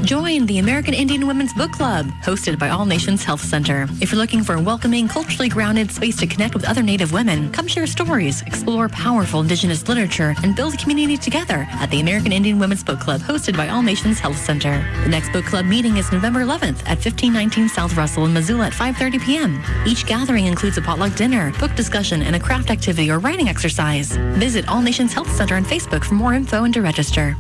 Join the American Indian Women's Book Club, hosted by All Nations Health Center. If you're looking for a welcoming, culturally grounded space to connect with other Native women, come share stories, explore powerful Indigenous literature, and build a community together at the American Indian Women's Book Club, hosted by All Nations Health Center. The next book club meeting is November 11th at 1519 South Russell in Missoula at 5:30 p.m. Each gathering includes a potluck dinner, book discussion, and a craft activity or writing exercise. Visit All Nations Health Center on Facebook for more info and to register.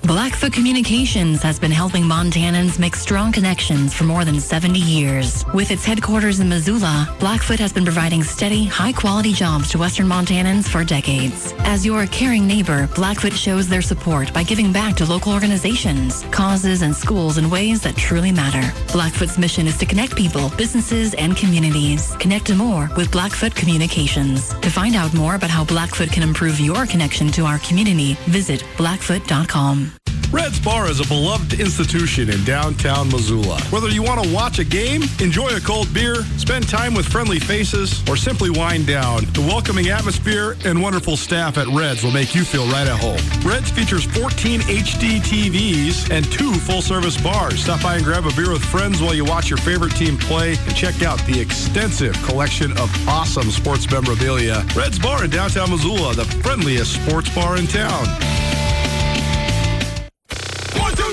Blackfoot Communications has been helping Montanans make strong connections for more than 70 years. With its headquarters in Missoula, Blackfoot has been providing steady, high-quality jobs to Western Montanans for decades. As your caring neighbor, Blackfoot shows their support by giving back to local organizations, causes, and schools in ways that truly matter. Blackfoot's mission is to connect people, businesses, and communities. Connect more with Blackfoot Communications. To find out more about how Blackfoot can improve your connection to our community, visit blackfoot.com. Red's Bar is a beloved institution in downtown Missoula. Whether you want to watch a game, enjoy a cold beer, spend time with friendly faces, or simply wind down, the welcoming atmosphere and wonderful staff at Red's will make you feel right at home. Red's features 14 HD TVs and 2 full-service bars. Stop by and grab a beer with friends while you watch your favorite team play and check out the extensive collection of awesome sports memorabilia. Red's Bar in downtown Missoula, the friendliest sports bar in town.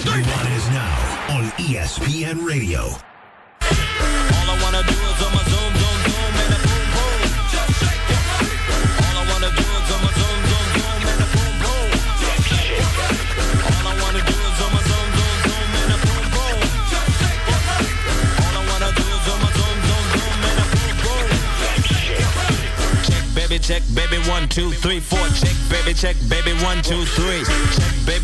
Nuanez Now on ESPN Radio. All I wanna do is on my zoom, zoom, zoom, and a boom, boom. Just shake your body. All I wanna do is on my zoom, zoom, zoom, and a boom, boom. Just shake your body. All I wanna do is on my zoom, zoom, zoom, and a boom, boom. Just shake your body. All I wanna do is on my zoom, zoom, zoom, and a boom, boom. Just shake your body. Check, baby, 1, 2, 3, 4. Check, baby, 1, 2, 3.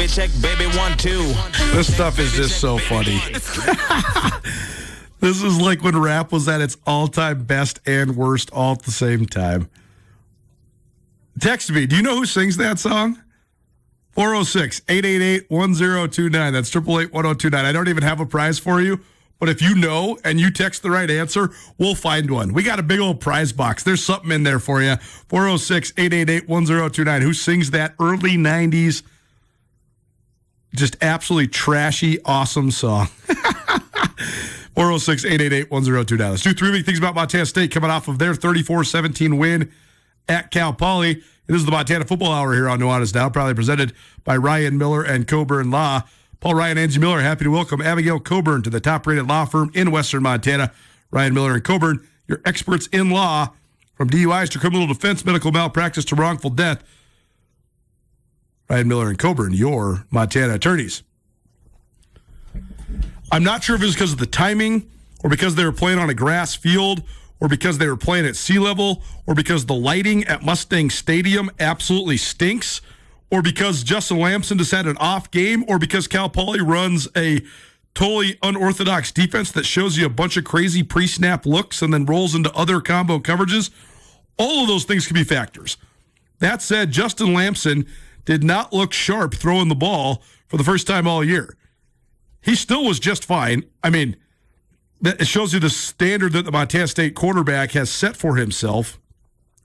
Check, baby, 1, 2. This stuff is just so funny. This is like when rap was at its all-time best and worst all at the same time. Text me. Do you know who sings that song? 406-888-1029. That's 888-1029. I don't even have a prize for you, but if you know and you text the right answer, we'll find one. We got a big old prize box. There's something in there for you. 406-888-1029. Who sings that early 90s, just absolutely trashy, awesome song? 406-888-1029. Let's do 3 big things about Montana State coming off of their 34-17 win at Cal Poly. This is the Montana Football Hour here on Nuanez Now, proudly presented by Ryan Miller and Coburn Law. Paul, Ryan, Angie Miller, happy to welcome Abigail Coburn to the top-rated law firm in Western Montana. Ryan Miller and Coburn, your experts in law, from DUIs to criminal defense, medical malpractice to wrongful death. Ryan Miller and Coburn, your Montana attorneys. I'm not sure if it was because of the timing or because they were playing on a grass field or because they were playing at sea level or because the lighting at Mustang Stadium absolutely stinks or because Justin Lamson just had an off game or because Cal Poly runs a totally unorthodox defense that shows you a bunch of crazy pre-snap looks and then rolls into other combo coverages. All of those things can be factors. That said, Justin Lamson did not look sharp throwing the ball for the first time all year. He still was just fine. I mean, it shows you the standard that the Montana State quarterback has set for himself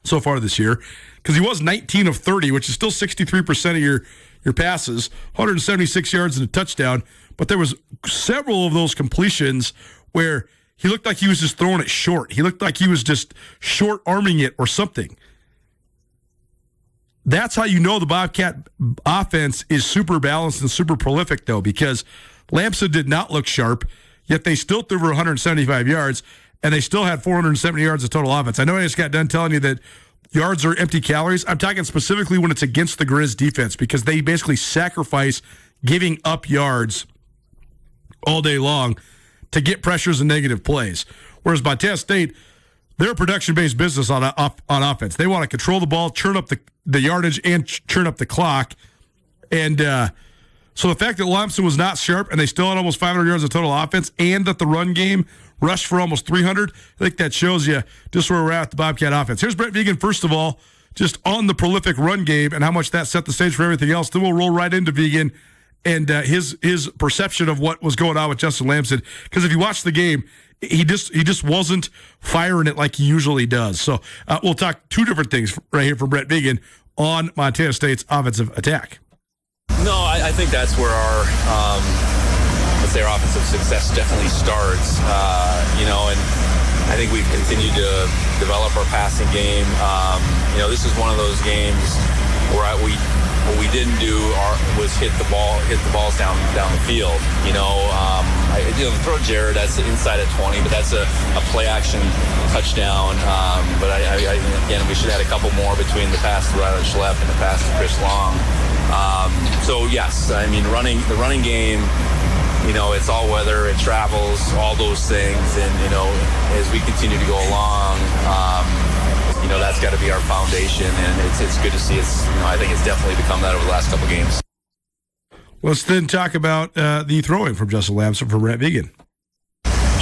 so far this year, because he was 19 of 30, which is still 63% of your passes, 176 yards and a touchdown. But there was several of those completions where he looked like he was just throwing it short. He looked like he was just short-arming it or something. That's how you know the Bobcat offense is super balanced and super prolific, though, because Lamson did not look sharp, yet they still threw for 175 yards, and they still had 470 yards of total offense. I know I just got done telling you that yards are empty calories. I'm talking specifically when it's against the Grizz defense, because they basically sacrifice giving up yards all day long to get pressures and negative plays. Whereas Montana State, they're a production-based business on offense. They want to control the ball, churn up the yardage, and churn up the clock. And so the fact that Lamson was not sharp and they still had almost 500 yards of total offense, and that the run game rushed for almost 300, I think that shows you just where we're at the Bobcat offense. Here's Brett Vegan, first of all, just on the prolific run game and how much that set the stage for everything else. Then we'll roll right into Vegan and his perception of what was going on with Justin Lamson. Because if you watch the game, he just wasn't firing it like he usually does. So we'll talk two different things right here from Brett Vegan on Montana State's offensive attack. No, I think that's where our our offensive success definitely starts. And I think we've continued to develop our passing game. This is one of those games where what we didn't do was hit the balls down the field. Throw Jared, that's inside at 20, but that's a play action touchdown. But again, we should have had a couple more between the pass to Rylan Schlepp and the pass to Chris Long. So yes, I mean, the running game, it's all weather, it travels, all those things. And, as we continue to go along, that's got to be our foundation. And it's good to see I think it's definitely become that over the last couple games. Let's then talk about the throwing from Justin Lamson from Brett Vegan.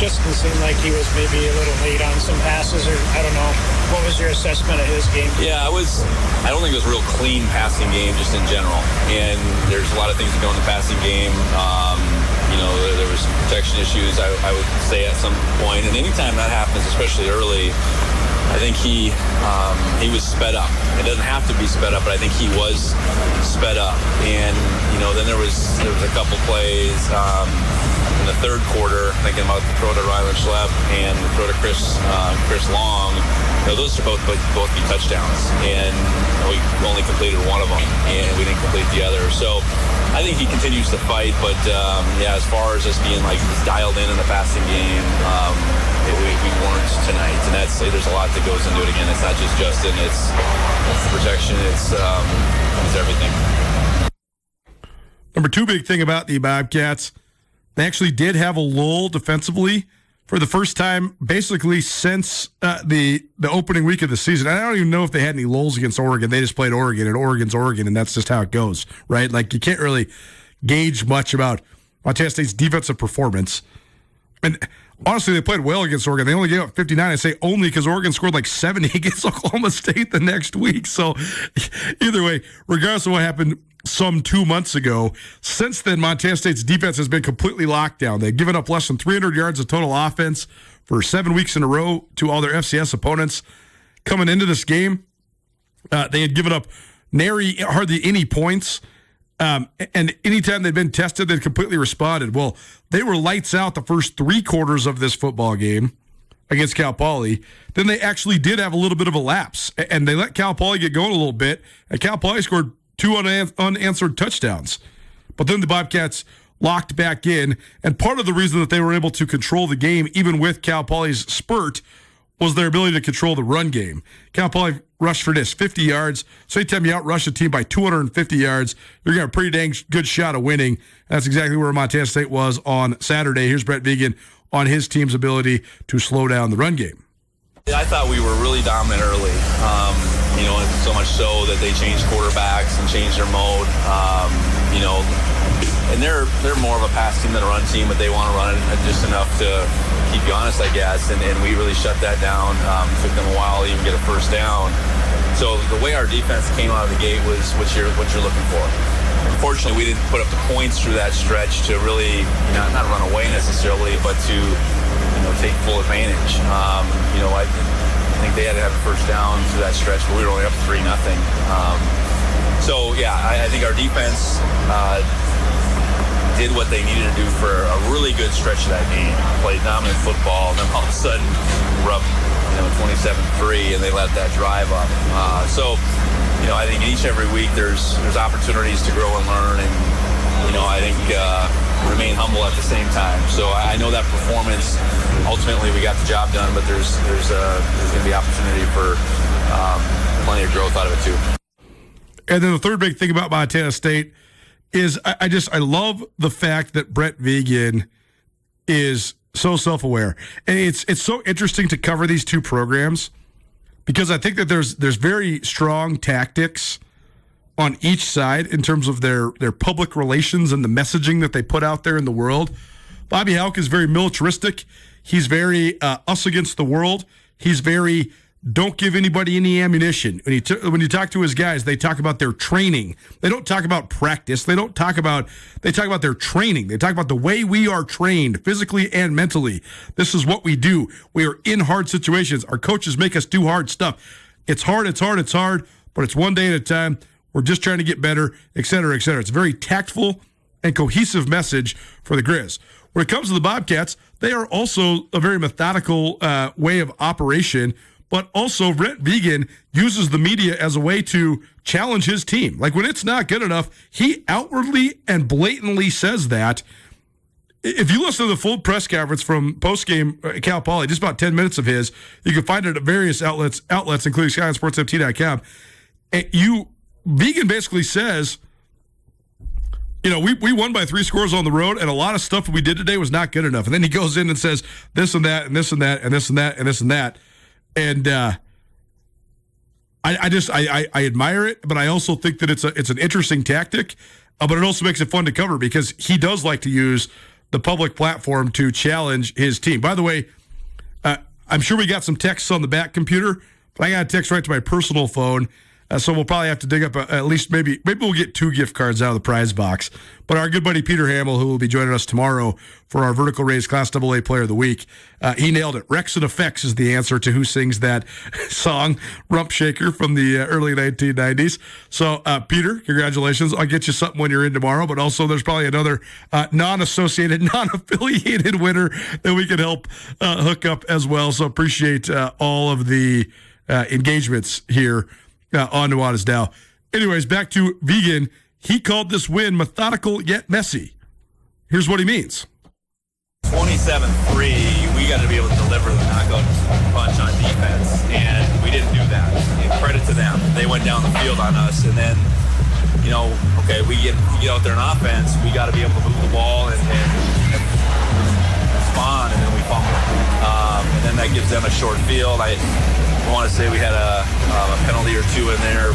Justin seemed like he was maybe a little late on some passes, or I don't know. What was your assessment of his game? Yeah, I don't think it was a real clean passing game just in general. And there's a lot of things that go in the passing game. There was some protection issues, I would say, at some point. And anytime that happens, especially early, I think he was sped up. It doesn't have to be sped up, but I think he was sped up. And then there was a couple plays in the third quarter, thinking about the throw to Rylan Schlepp and the throw to Chris Long. Those should both be touchdowns, and we only completed one of them, and we didn't complete the other. So I think he continues to fight, but as far as us being dialed in the passing game, we weren't tonight, and there's a lot that goes into it. Again, it's not just Justin, it's protection, it's everything. Number two big thing about the Bobcats, they actually did have a lull defensively for the first time basically since the opening week of the season. I don't even know if they had any lulls against Oregon. They just played Oregon, and Oregon's Oregon, and that's just how it goes, right? Like, you can't really gauge much about Montana State's defensive performance. And honestly, they played well against Oregon. They only gave up 59. I say only because Oregon scored like 70 against Oklahoma State the next week. So either way, regardless of what happened some 2 months ago, since then, Montana State's defense has been completely locked down. They've given up less than 300 yards of total offense for 7 weeks in a row to all their FCS opponents. Coming into this game, they had given up hardly any points. And anytime they'd been tested, they'd completely responded. Well, they were lights out the first 3 quarters of this football game against Cal Poly. Then they actually did have a little bit of a lapse, and they let Cal Poly get going a little bit, and Cal Poly scored 2 unanswered touchdowns. But then the Bobcats locked back in, and part of the reason that they were able to control the game, even with Cal Poly's spurt, was their ability to control the run game. Cal Poly rushed for 50 yards. So anytime you outrush a team by 250 yards, you're going to have a pretty dang good shot of winning. That's exactly where Montana State was on Saturday. Here's Brett Vegan on his team's ability to slow down the run game. I thought we were really dominant early, so much so that they changed quarterbacks and changed their mode, and they're more of a pass team than a run team, but they want to run it just enough to keep you honest, I guess, and we really shut that down. Took them a while to even get a first down. So the way our defense came out of the gate was what you're looking for. Unfortunately, we didn't put up the points through that stretch to really not run away necessarily, but to take full advantage. I think they had to have a first down through that stretch, but we were only up 3-0. I think our defense did what they needed to do for a really good stretch of that game. Played dominant football, and then all of a sudden we're up 27-3, and they let that drive up. I think each and every week there's opportunities to grow and learn, and I think remain humble at the same time. So I know that performance, ultimately we got the job done, but there's going to be opportunity for plenty of growth out of it too. And then the third big thing about Montana State is I love the fact that Brett Vigen is so self-aware. And it's so interesting to cover these two programs because I think that there's very strong tactics on each side in terms of their public relations and the messaging that they put out there in the world. Bobby Hauck is very militaristic. He's very us against the world. He's very don't give anybody any ammunition. When you talk to his guys, they talk about their training. They don't talk about practice. They talk about their training. They talk about the way we are trained physically and mentally. This is what we do. We are in hard situations. Our coaches make us do hard stuff. It's hard, but it's one day at a time. We're just trying to get better, et cetera, et cetera. It's a very tactful and cohesive message for the Grizz. When it comes to the Bobcats, they are also a very methodical way of operation, but also Brett Vigen uses the media as a way to challenge his team. Like when it's not good enough, he outwardly and blatantly says that. If you listen to the full press conference from postgame Cal Poly, just about 10 minutes of his, you can find it at various outlets including SkylineSportsMT.com. Vigen basically says, we won by 3 scores on the road, and a lot of stuff we did today was not good enough. And then he goes in and says this and that and this and that and this and that and this and that. And I admire it, but I also think that it's an interesting tactic. But it also makes it fun to cover because he does like to use the public platform to challenge his team. By the way, I'm sure we got some texts on the back computer, but I got a text right to my personal phone. So we'll probably have to dig up at least maybe we'll get 2 gift cards out of the prize box. But our good buddy Peter Hamill, who will be joining us tomorrow for our Vertical Raise Class AA Player of the Week, he nailed it. Rex and Effects is the answer to who sings that song, Rump Shaker, from the early 1990s. So, Peter, congratulations. I'll get you something when you're in tomorrow. But also there's probably another non-associated, non-affiliated winner that we can help hook up as well. So appreciate all of the engagements here on Nuanez Now. Anyways, back to Vigen. He called this win methodical yet messy. Here's what he means. 27-3, we got to be able to deliver the knockout punch on defense, and we didn't do that. And credit to them. They went down the field on us, and then, we get out there in offense, we got to be able to move the ball and respond, and then we fumble. And then that gives them a short field. I want to say we had a penalty or 2 in there.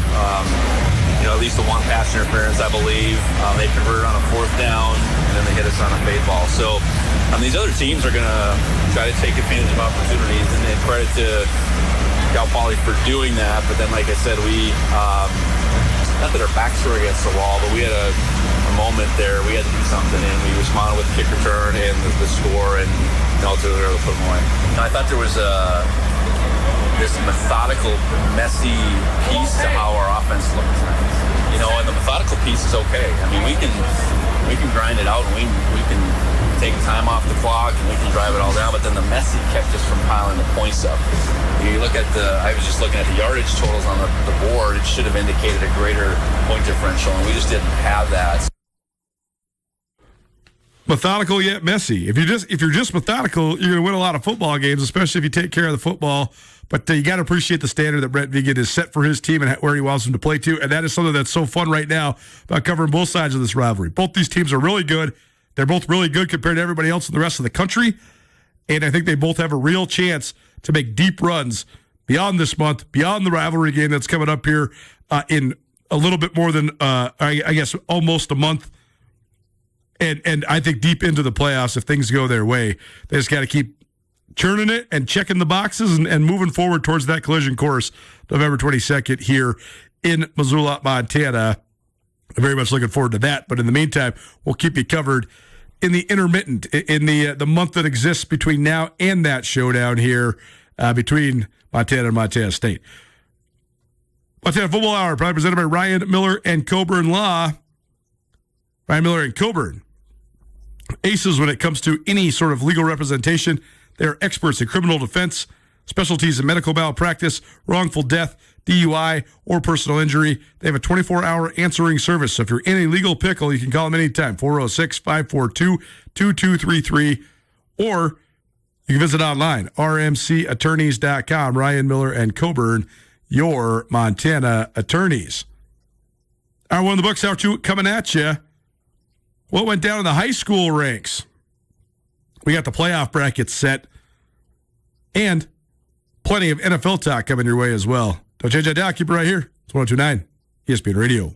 At least the 1 pass interference, I believe. They converted on a 4th down, and then they hit us on a fade ball. So these other teams are going to try to take advantage of opportunities, and credit to Cal Poly for doing that. But then, like I said, we not that our backs were against the wall, but we had a moment there. We had to do something, and we responded with the kick return and the score, and ultimately we were able to put them away. I thought there was this methodical, messy piece to how our offense looked tonight. And the methodical piece is okay. We can grind it out, and we can take time off the clock, and we can drive it all down. But then the messy kept us from piling the points up. You look at I was just looking at the yardage totals on the board. It should have indicated a greater point differential, and we just didn't have that. Methodical yet messy. If you're just methodical, you're going to win a lot of football games, especially if you take care of the football. But you got to appreciate the standard that Brett Vigen has set for his team and where he wants them to play to. And that is something that's so fun right now about covering both sides of this rivalry. Both these teams are really good. They're both really good compared to everybody else in the rest of the country. And I think they both have a real chance to make deep runs beyond this month, beyond the rivalry game that's coming up here in a little bit more than, I guess, almost a month. And I think deep into the playoffs, if things go their way, they just got to keep churning it and checking the boxes and moving forward towards that collision course November 22nd here in Missoula, Montana. I'm very much looking forward to that. But in the meantime, we'll keep you covered in the intermittent, in the month that exists between now and that showdown here between Montana and Montana State. Montana Football Hour, probably presented by Ryan Miller and Coburn Law. Ryan Miller and Coburn, aces when it comes to any sort of legal representation. They are experts in criminal defense, specialties in medical malpractice, wrongful death, DUI, or personal injury. They have a 24-hour answering service. So if you're in a legal pickle, you can call them anytime, 406-542-2233, or you can visit online, rmcattorneys.com. Ryan Miller and Coburn, your Montana attorneys. Hour one of the books, hour two coming at you. What went down in the high school ranks? We got the playoff brackets set and plenty of NFL talk coming your way as well. Don't change that dial. Keep it right here. It's 102.9 ESPN Radio.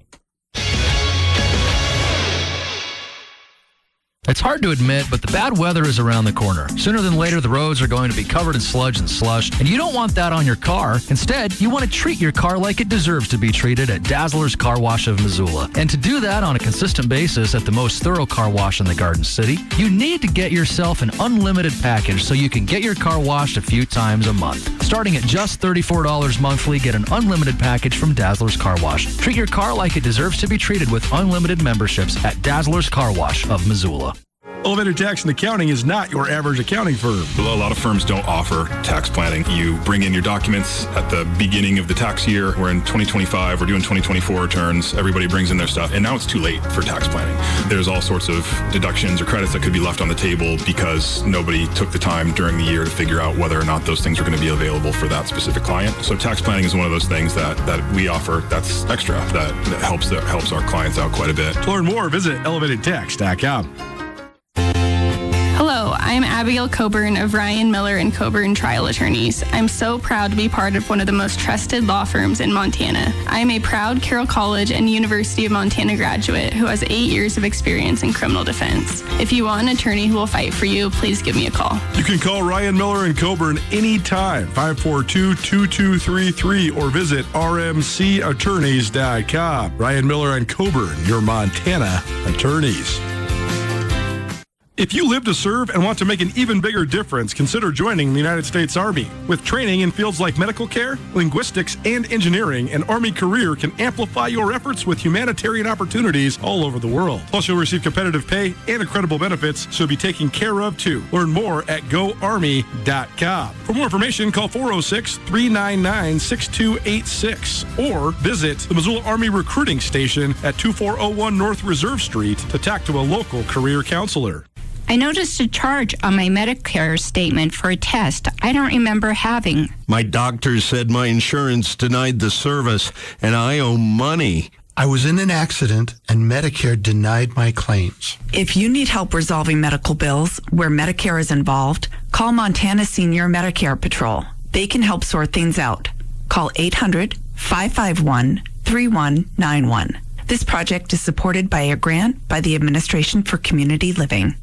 It's hard to admit, but the bad weather is around the corner. Sooner than later, the roads are going to be covered in sludge and slush, and you don't want that on your car. Instead, you want to treat your car like it deserves to be treated at Dazzler's Car Wash of Missoula. And to do that on a consistent basis at the most thorough car wash in the Garden City, you need to get yourself an unlimited package so you can get your car washed a few times a month. Starting at just $34 monthly, get an unlimited package from Dazzler's Car Wash. Treat your car like it deserves to be treated with unlimited memberships at Dazzler's Car Wash of Missoula. Elevator Tax and Accounting is not your average accounting firm. A lot of firms don't offer tax planning. You bring in your documents at the beginning of the tax year. We're in 2025. We're doing 2024 returns. Everybody brings in their stuff. And now it's too late for tax planning. There's all sorts of deductions or credits that could be left on the table because nobody took the time during the year to figure out whether or not those things are going to be available for that specific client. So tax planning is one of those things that we offer that's extra, that helps our clients out quite a bit. To learn more, visit elevatedtax.com. Hello, I'm Abigail Coburn of Ryan Miller and Coburn Trial Attorneys. I'm so proud to be part of one of the most trusted law firms in Montana. I am a proud Carroll College and University of Montana graduate who has 8 years of experience in criminal defense. If you want an attorney who will fight for you, please give me a call. You can call Ryan Miller and Coburn anytime, 542-2233, or visit rmcattorneys.com. Ryan Miller and Coburn, your Montana attorneys. If you live to serve and want to make an even bigger difference, consider joining the United States Army. With training in fields like medical care, linguistics, and engineering, an Army career can amplify your efforts with humanitarian opportunities all over the world. Plus, you'll receive competitive pay and incredible benefits, so be taken care of too. Learn more at GoArmy.com. For more information, call 406-399-6286 or visit the Missoula Army Recruiting Station at 2401 North Reserve Street to talk to a local career counselor. I noticed a charge on my Medicare statement for a test I don't remember having. My doctor said my insurance denied the service and I owe money. I was in an accident and Medicare denied my claims. If you need help resolving medical bills where Medicare is involved, call Montana Senior Medicare Patrol. They can help sort things out. Call 800-551-3191. This project is supported by a grant by the Administration for Community Living.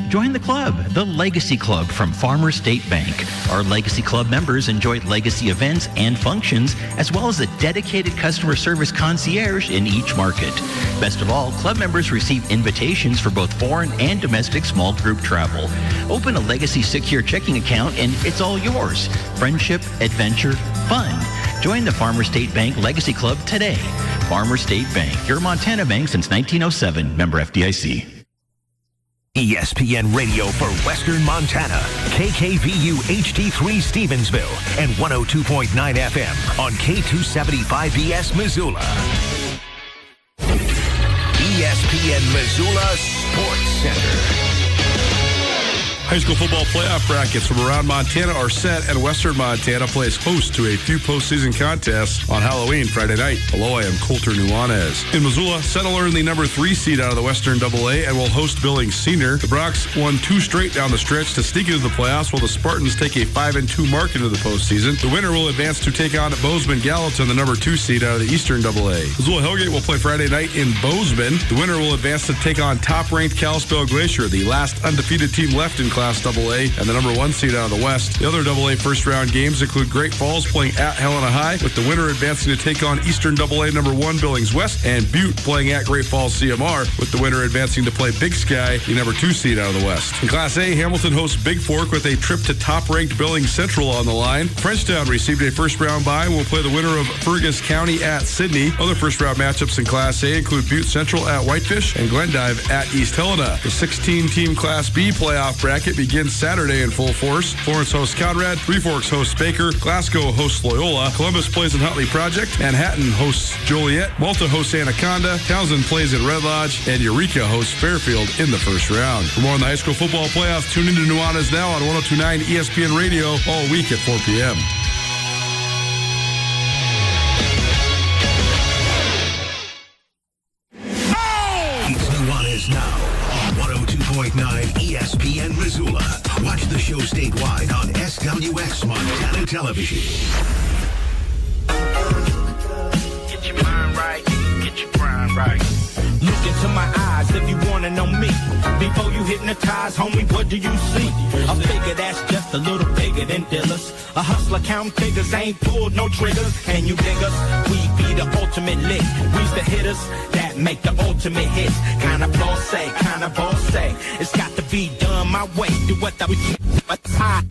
Join the club, the Legacy Club from Farmer State Bank. Our Legacy Club members enjoy legacy events and functions, as well as a dedicated customer service concierge in each market. Best of all, club members receive invitations for both foreign and domestic small group travel. Open a Legacy secure checking account and it's all yours. Friendship, adventure, fun. Join the Farmer State Bank Legacy Club today. Farmer State Bank, your Montana bank since 1907, member FDIC. ESPN Radio for Western Montana, KKVU HD3 Stevensville, and 102.9 FM on K275ES Missoula. ESPN Missoula Sports Center. High school football playoff brackets from around Montana are set, and Western Montana plays host to a few postseason contests on Halloween Friday night. Hello, I am Coulter Nuanez. In Missoula, Settle earned the number 3 seed out of the Western AA and will host Billings Senior. The Brocs won 2 straight down the stretch to sneak into the playoffs, while the Spartans take a 5-2 mark into the postseason. The winner will advance to take on Bozeman Gallatin, the number 2 seed out of the Eastern AA. Missoula Hellgate will play Friday night in Bozeman. The winner will advance to take on top-ranked Kalispell Glacier, the last undefeated team left in Class AA and the number 1 seed out of the West. The other AA first-round games include Great Falls playing at Helena High, with the winner advancing to take on Eastern AA number 1 Billings West, and Butte playing at Great Falls CMR, with the winner advancing to play Big Sky, the number 2 seed out of the West. In Class A, Hamilton hosts Big Fork with a trip to top-ranked Billings Central on the line. Frenchtown received a first-round bye and will play the winner of Fergus County at Sydney. Other first-round matchups in Class A include Butte Central at Whitefish and Glendive at East Helena. The 16-team Class B playoff bracket begins Saturday in full force. Florence hosts Conrad, Three Forks hosts Baker, Glasgow hosts Loyola, Columbus plays in Huntley Project, Manhattan hosts Joliet, Malta hosts Anaconda, Townsend plays at Red Lodge, and Eureka hosts Fairfield in the first round. For more on the high school football playoffs, tune into Nuanez Now on 102.9 ESPN Radio all week at 4 p.m. It's Nuanez Now on 102.9 ESPN Missoula. Watch the show statewide on SWX Montana Television. Get your mind right, get your grind right. Look into my eyes if you wanna know me. Before you hypnotize, homie, what do you see? A figure that's just a little bigger than dealers. A hustler count figures, ain't pulled no triggers. And you dig us? We be the ultimate lick. We's the hitters that make the ultimate hits. Kinda bossy. It's got to be done my way. Do what the top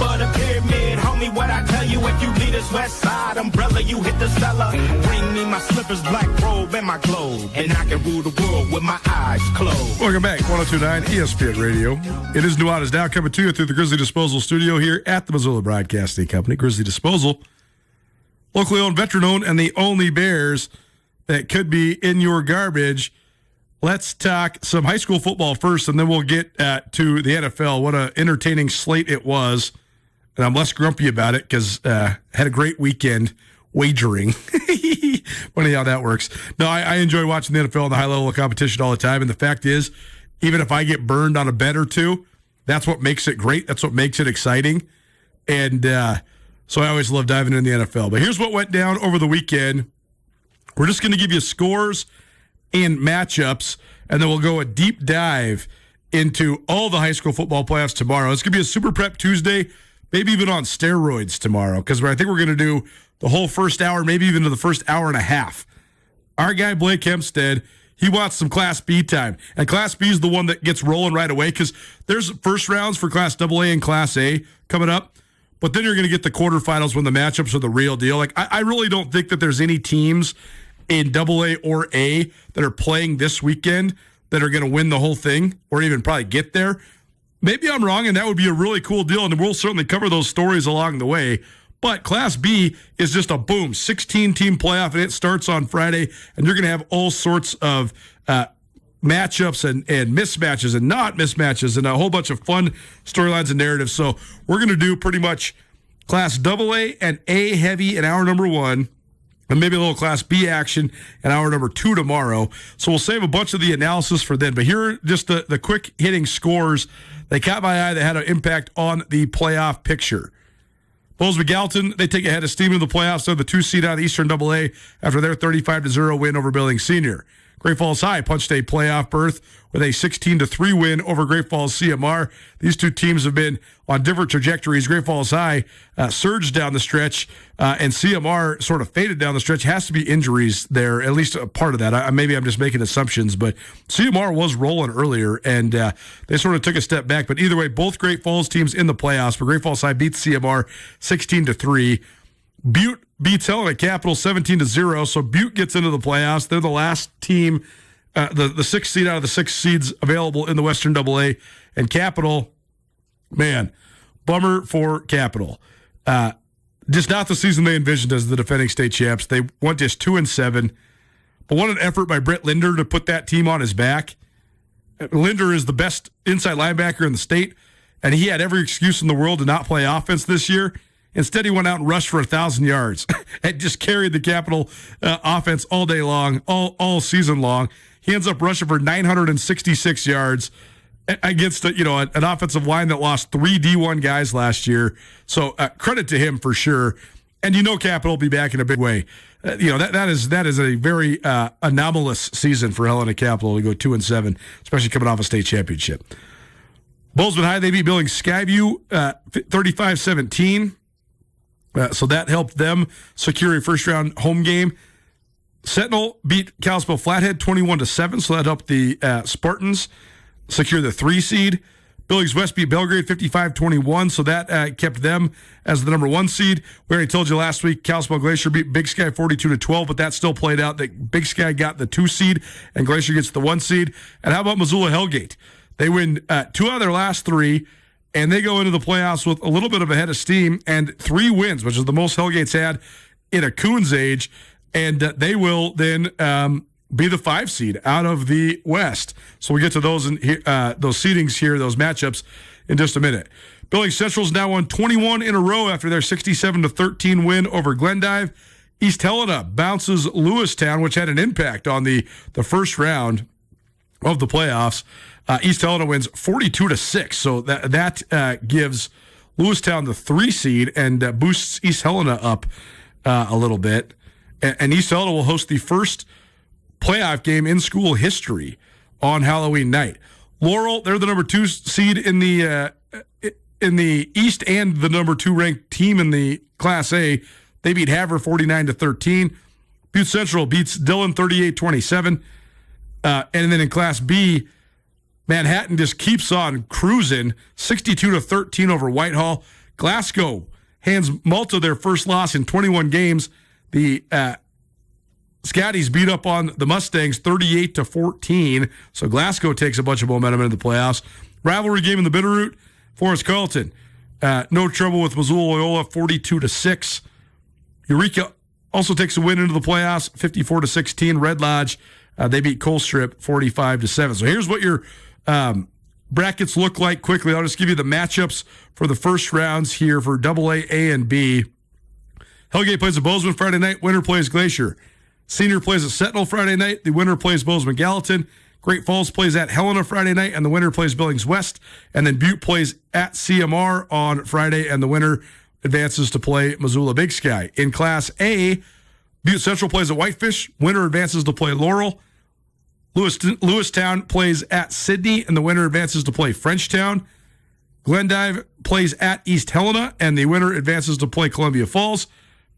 of the pyramid, homie. What I tell you, if you lead us west side umbrella, you hit the cellar. Bring me my slippers, black robe, and my globe, and I can rule the world with my eyes closed. Welcome back, 102.9 ESPN Radio. It is Nuanez Now coming to you through the Grizzly Disposal Studio here at the Missoula Broadcasting Company. Grizzly Disposal, locally owned, veteran-owned, and the only Bears that could be in your garbage. Let's talk some high school football first, and then we'll get to the NFL. What an entertaining slate it was, and I'm less grumpy about it because had a great weekend wagering. Funny how that works. No, I enjoy watching the NFL and the high level of competition all the time, and the fact is, even if I get burned on a bet or two, that's what makes it great. That's what makes it exciting, and so I always love diving into the NFL. But here's what went down over the weekend. We're just going to give you scores and matchups, and then we'll go a deep dive into all the high school football playoffs tomorrow. It's going to be a Super Prep Tuesday, maybe even on steroids tomorrow, because I think we're going to do the whole first hour, maybe even to the first hour and a half. Our guy, Blake Hempstead, he wants some Class B time, and Class B is the one that gets rolling right away because there's first rounds for Class AA and Class A coming up, but then you're going to get the quarterfinals when the matchups are the real deal. Like, I really don't think that there's any teams in AA or A that are playing this weekend that are going to win the whole thing or even probably get there. Maybe I'm wrong, and that would be a really cool deal, and we'll certainly cover those stories along the way. But Class B is just a boom, 16-team playoff, and it starts on Friday, and you're going to have all sorts of matchups and mismatches and not mismatches and a whole bunch of fun storylines and narratives. So we're going to do pretty much Class AA and A heavy in hour number 1, and maybe a little Class B action in hour number 2 tomorrow. So we'll save a bunch of the analysis for then. But here are just the quick hitting scores that caught my eye that had an impact on the playoff picture. Bowles-McGalton, they take ahead of steam in the playoffs. They're the 2 seed out of Eastern AA after their 35-0 win over Billings Senior. Great Falls High punched a playoff berth with a 16-3 win over Great Falls CMR. These two teams have been on different trajectories. Great Falls High surged down the stretch, and CMR sort of faded down the stretch. Has to be injuries there, at least a part of that. Maybe I'm just making assumptions, but CMR was rolling earlier, and they sort of took a step back. But either way, both Great Falls teams in the playoffs. But Great Falls High beats CMR 16-3. Butte beats Helena Capital 17-0, so Butte gets into the playoffs. They're the last team, the 6th seed out of the 6 seeds available in the Western AA. And Capital, man, bummer for Capital. Just not the season they envisioned as the defending state champs. They went just 2-7. But what an effort by Brett Linder to put that team on his back. Linder is the best inside linebacker in the state, and he had every excuse in the world to not play offense this year. Instead, he went out and rushed for 1,000 yards and just carried the Capital offense all day long, all season long. He ends up rushing for 966 yards against an offensive line that lost 3 D1 guys last year. So credit to him for sure. And Capital will be back in a big way. That is a very anomalous season for Helena Capital to go 2-7, especially coming off a state championship. Bozeman High, they beat Billings Skyview 35-17. So that helped them secure a first-round home game. Sentinel beat Kalispell Flathead 21-7, so that helped the Spartans secure the 3 seed. Billings West beat Belgrade 55-21, so that kept them as the number 1 seed. We already told you last week, Kalispell Glacier beat Big Sky 42-12, but that still played out that Big Sky got the 2 seed and Glacier gets the 1 seed. And how about Missoula Hellgate? They win 2 out of their last 3, and they go into the playoffs with a little bit of a head of steam and 3 wins, which is the most Hellgate's had in a Coons age. And they will then be the 5 seed out of the West. So we'll get to those those seedings here, those matchups, in just a minute. Billings Central's now won 21 in a row after their 67-13 win over Glendive. East Helena bounces Lewistown, which had an impact on the first round of the playoffs. East Helena wins 42-6, so that gives Lewistown the 3 seed and boosts East Helena up a little bit. And East Helena will host the first playoff game in school history on Halloween night. Laurel, they're the number 2 seed in the East and the number 2 ranked team in the Class A. They beat Havre 49-13. Butte Central beats Dillon 38-27. And then in Class B, Manhattan just keeps on cruising, 62-13 over Whitehall. Glasgow hands Malta their first loss in 21 games. The Scotties beat up on the Mustangs 38-14. So Glasgow takes a bunch of momentum into the playoffs. Rivalry game in the Bitterroot, Forest Carlton. No trouble with Missoula Loyola 42-6. Eureka also takes a win into the playoffs 54-16. Red Lodge, they beat Colstrip 45-7. So here's what your brackets look like quickly. I'll just give you the matchups for the first rounds here for AA, A, and B. Hellgate plays at Bozeman Friday night. Winner plays Glacier. Senior plays at Sentinel Friday night. The winner plays Bozeman Gallatin. Great Falls plays at Helena Friday night, and the winner plays Billings West. And then Butte plays at CMR on Friday, and the winner advances to play Missoula Big Sky. In Class A, Butte Central plays at Whitefish. Winner advances to play Laurel. Lewistown plays at Sydney, and the winner advances to play Frenchtown. Glendive plays at East Helena, and the winner advances to play Columbia Falls.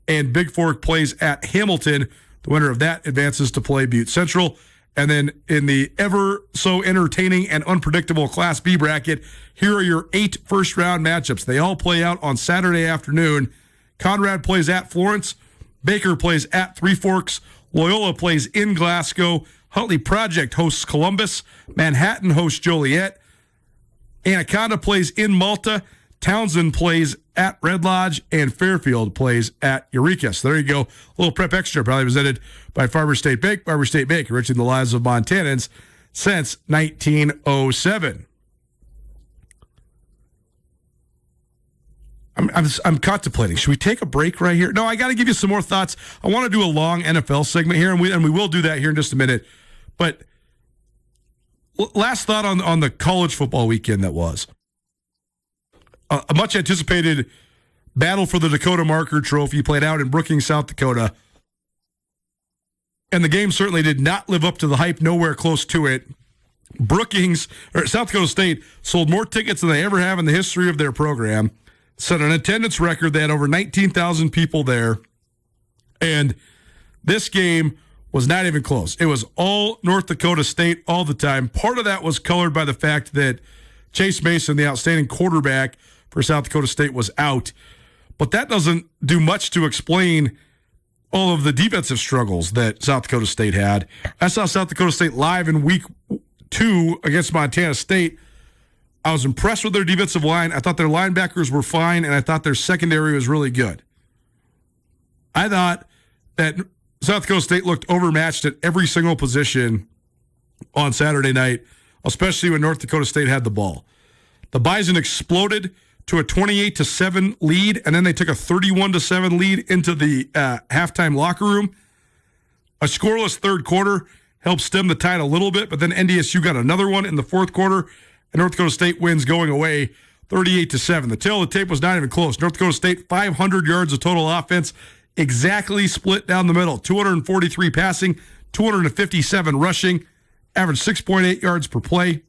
And Big Fork plays at Hamilton. The winner of that advances to play Butte Central. And then in the ever so entertaining and unpredictable Class B bracket, here are your 8 first-round matchups. They all play out on Saturday afternoon. Conrad plays at Florence. Baker plays at Three Forks. Loyola plays in Glasgow. Huntley Project hosts Columbus. Manhattan hosts Joliet. Anaconda plays in Malta. Townsend plays at Red Lodge, and Fairfield plays at Eureka. So there you go. A little prep extra, probably presented by Farmer State Bank. Farmer State Bank, enriching the lives of Montanans since 1907. I'm contemplating. Should we take a break right here? No, I got to give you some more thoughts. I want to do a long NFL segment here, and we will do that here in just a minute. But last thought on the college football weekend that was. A much anticipated battle for the Dakota Marker Trophy played out in Brookings, South Dakota. And the game certainly did not live up to the hype, nowhere close to it. South Dakota State sold more tickets than they ever have in the history of their program. Set an attendance record. They had over 19,000 people there. And this game was not even close. It was all North Dakota State all the time. Part of that was colored by the fact that Chase Mason, the outstanding quarterback for South Dakota State, was out. But that doesn't do much to explain all of the defensive struggles that South Dakota State had. I saw South Dakota State live in week 2 against Montana State. I was impressed with their defensive line. I thought their linebackers were fine, and I thought their secondary was really good. I thought that South Dakota State looked overmatched at every single position on Saturday night, especially when North Dakota State had the ball. The Bison exploded to a 28-7 lead, and then they took a 31-7 lead into the halftime locker room. A scoreless third quarter helped stem the tide a little bit, but then NDSU got another one in the fourth quarter, and North Dakota State wins going away 38-7. The tail of the tape was not even close. North Dakota State, 500 yards of total offense, exactly split down the middle. 243 passing, 257 rushing, averaged 6.8 yards per play.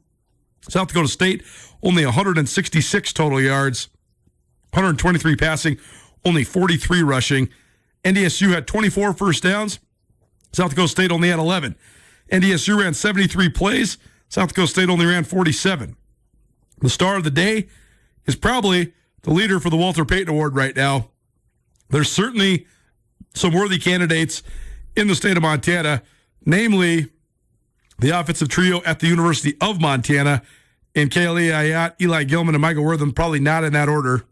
South Dakota State, only 166 total yards, 123 passing, only 43 rushing. NDSU had 24 first downs. South Dakota State only had 11. NDSU ran 73 plays. South Dakota State only ran 47. The star of the day is probably the leader for the Walter Payton Award right now. There's certainly some worthy candidates in the state of Montana, namely the offensive trio at the University of Montana in Kaylee Ayat, Eli Gilman, and Michael Wortham, probably not in that order.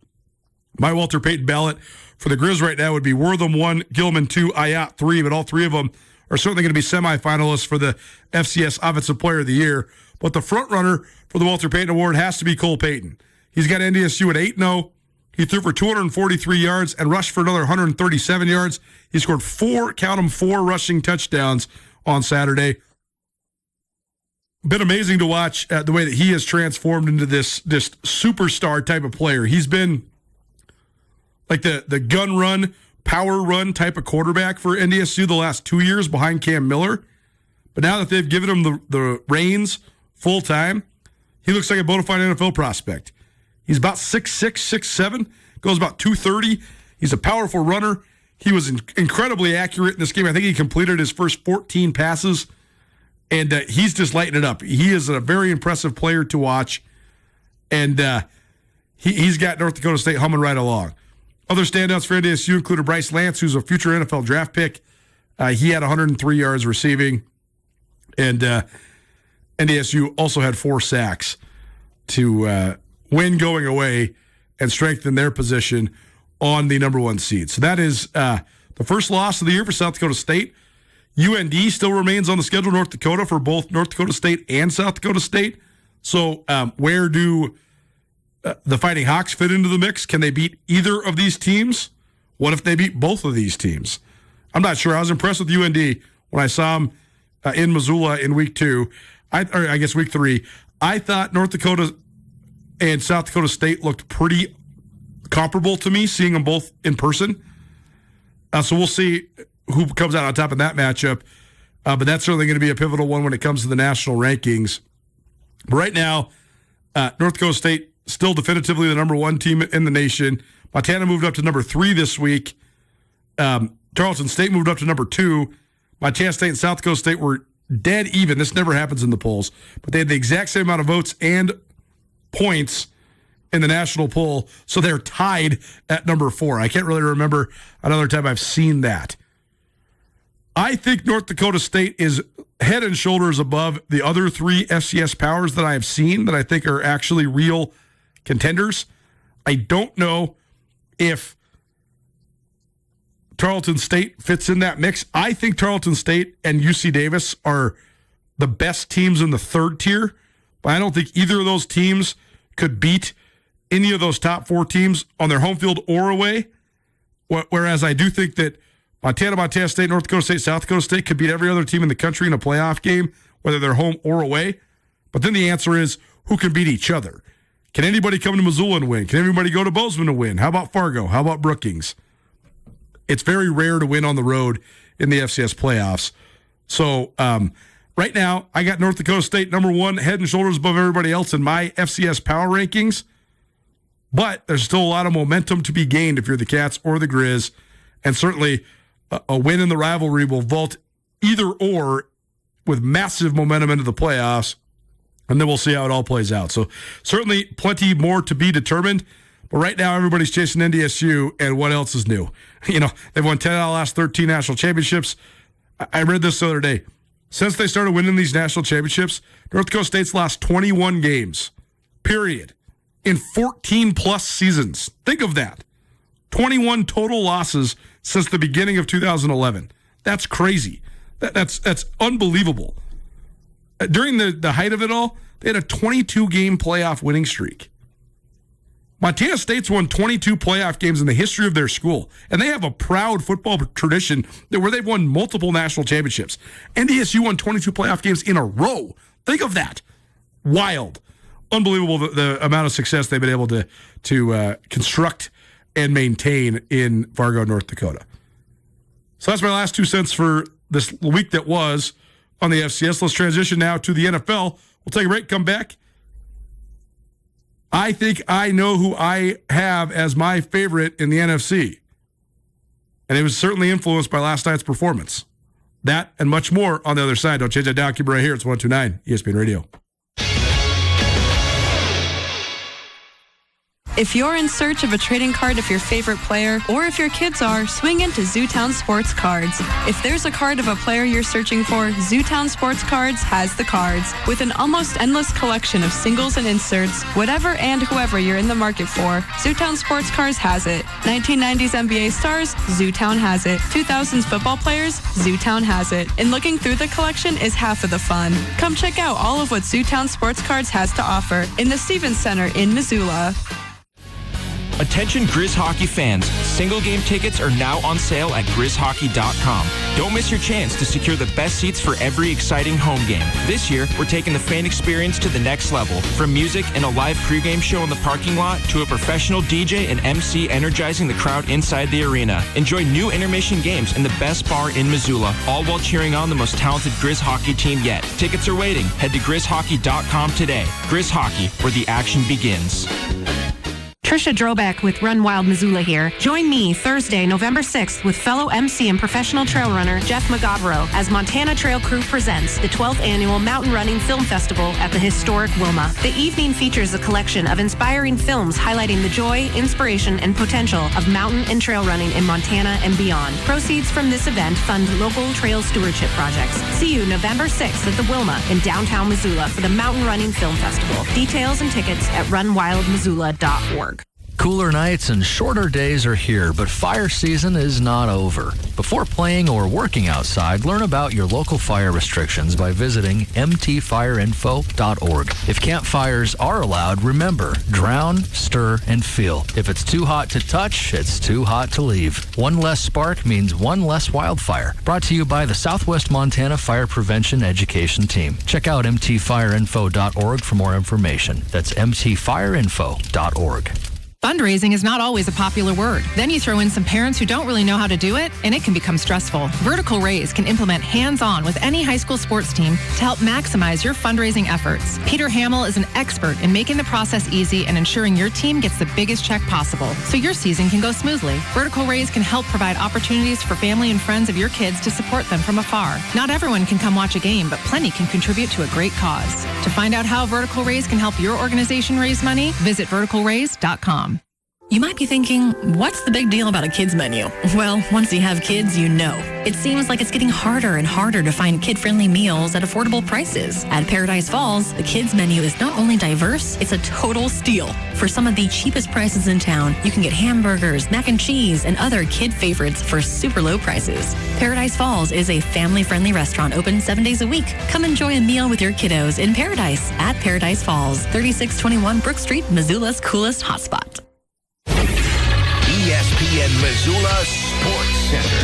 My Walter Payton ballot for the Grizz right now would be Wortham 1, Gilman 2, Ayat 3, but all three of them are certainly going to be semifinalists for the FCS Offensive Player of the Year. But the front runner for the Walter Payton Award has to be Cole Payton. He's got NDSU at 8-0. He threw for 243 yards and rushed for another 137 yards. He scored four rushing touchdowns on Saturday. Been amazing to watch the way that he has transformed into this superstar type of player. He's been like the gun run, power run type of quarterback for NDSU the last 2 years behind Cam Miller. But now that they've given him the reins full time, he looks like a bona fide NFL prospect. He's about 6'6", 6'7", goes about 230. He's a powerful runner. He was incredibly accurate in this game. I think he completed his first 14 passes, and he's just lighting it up. He is a very impressive player to watch, and he's got North Dakota State humming right along. Other standouts for NDSU included Bryce Lance, who's a future NFL draft pick. He had 103 yards receiving, and NDSU also had 4 sacks to win going away and strengthen their position on the number 1 seed. So that is the first loss of the year for South Dakota State. UND still remains on the schedule, North Dakota, for both North Dakota State and South Dakota State. So where do the Fighting Hawks fit into the mix? Can they beat either of these teams? What if they beat both of these teams? I'm not sure. I was impressed with UND when I saw them in Missoula in week 2. I guess week 3. I thought North Dakota and South Dakota State looked pretty comparable to me, seeing them both in person. So we'll see who comes out on top in that matchup. But that's certainly going to be a pivotal one when it comes to the national rankings. But right now, North Dakota State still definitively the number 1 team in the nation. Montana moved up to number 3 this week. Tarleton State moved up to number 2. Montana State and South Dakota State were dead even. This never happens in the polls. But they had the exact same amount of votes and points in the national poll, so they're tied at number 4. I can't really remember another time I've seen that. I think North Dakota State is head and shoulders above the other 3 FCS powers that I have seen that I think are actually real contenders. I don't know if Tarleton State fits in that mix. I think Tarleton State and UC Davis are the best teams in the 3rd tier, but I don't think either of those teams could beat any of those top 4 teams on their home field or away. Whereas I do think that Montana State, North Dakota State, South Dakota State could beat every other team in the country in a playoff game, whether they're home or away. But then the answer is, who can beat each other? Can anybody come to Missoula and win? Can everybody go to Bozeman and win? How about Fargo? How about Brookings? It's very rare to win on the road in the FCS playoffs. So right now, I got North Dakota State number 1, head and shoulders above everybody else in my FCS power rankings. But there's still a lot of momentum to be gained if you're the Cats or the Grizz. And certainly a win in the rivalry will vault either or with massive momentum into the playoffs. And then we'll see how it all plays out. So certainly plenty more to be determined. But right now, everybody's chasing NDSU, and what else is new? You know, they've won 10 out of the last 13 national championships. I read this the other day. Since they started winning these national championships, North Dakota State's lost 21 games, period, in 14-plus seasons. Think of that. 21 total losses since the beginning of 2011. That's crazy. That's unbelievable. During the height of it all, they had a 22-game playoff winning streak. Montana State's won 22 playoff games in the history of their school, and they have a proud football tradition where they've won multiple national championships. NDSU won 22 playoff games in a row. Think of that. Wild. Unbelievable the amount of success they've been able to construct and maintain in Fargo, North Dakota. So that's my last 2 cents for this week that was on the FCS. Let's transition now to the NFL. We'll take a break, come back, I think I know who I have as my favorite in the NFC. And it was certainly influenced by last night's performance. That and much more on the other side. Don't change that down. Keep it right here. It's 102.9 ESPN Radio. If you're in search of a trading card of your favorite player, or if your kids are, swing into Zootown Sports Cards. If there's a card of a player you're searching for, Zootown Sports Cards has the cards. With an almost endless collection of singles and inserts, whatever and whoever you're in the market for, Zootown Sports Cards has it. 1990s NBA stars, Zootown has it. 2000s football players, Zootown has it. And looking through the collection is half of the fun. Come check out all of what Zootown Sports Cards has to offer in the Stevens Center in Missoula. Attention Grizz hockey fans, single game tickets are now on sale at grizzhockey.com. Don't miss your chance to secure the best seats for every exciting home game. This year, we're taking the fan experience to the next level. From music and a live pregame show in the parking lot to a professional DJ and MC energizing the crowd inside the arena. Enjoy new intermission games in the best bar in Missoula, all while cheering on the most talented Grizz hockey team yet. Tickets are waiting. Head to grizzhockey.com today. Grizz Hockey, where the action begins. Trisha Droback with Run Wild Missoula here. Join me Thursday, November 6th with fellow MC and professional trail runner Jeff McGavro as Montana Trail Crew presents the 12th annual Mountain Running Film Festival at the historic Wilma. The evening features a collection of inspiring films highlighting the joy, inspiration, and potential of mountain and trail running in Montana and beyond. Proceeds from this event fund local trail stewardship projects. See you November 6th at the Wilma in downtown Missoula for the Mountain Running Film Festival. Details and tickets at runwildmissoula.org. Cooler nights and shorter days are here, but fire season is not over. Before playing or working outside, learn about your local fire restrictions by visiting mtfireinfo.org. If campfires are allowed, remember, drown, stir, and feel. If it's too hot to touch, it's too hot to leave. One less spark means one less wildfire. Brought to you by the Southwest Montana Fire Prevention Education Team. Check out mtfireinfo.org for more information. That's mtfireinfo.org. Fundraising is not always a popular word. Then you throw in some parents who don't really know how to do it, and it can become stressful. Vertical Raise can implement hands-on with any high school sports team to help maximize your fundraising efforts. Peter Hamill is an expert in making the process easy and ensuring your team gets the biggest check possible, so your season can go smoothly. Vertical Raise can help provide opportunities for family and friends of your kids to support them from afar. Not everyone can come watch a game, but plenty can contribute to a great cause. To find out how Vertical Raise can help your organization raise money, visit verticalraise.com. You might be thinking, what's the big deal about a kids menu? Well, once you have kids, you know. It seems like it's getting harder and harder to find kid-friendly meals at affordable prices. At Paradise Falls, the kids menu is not only diverse, it's a total steal. For some of the cheapest prices in town, you can get hamburgers, mac and cheese, and other kid favorites for super low prices. Paradise Falls is a family-friendly restaurant open 7 days a week. Come enjoy a meal with your kiddos in Paradise at Paradise Falls, 3621 Brook Street, Missoula's coolest hotspot. ESPN Missoula Sports Center.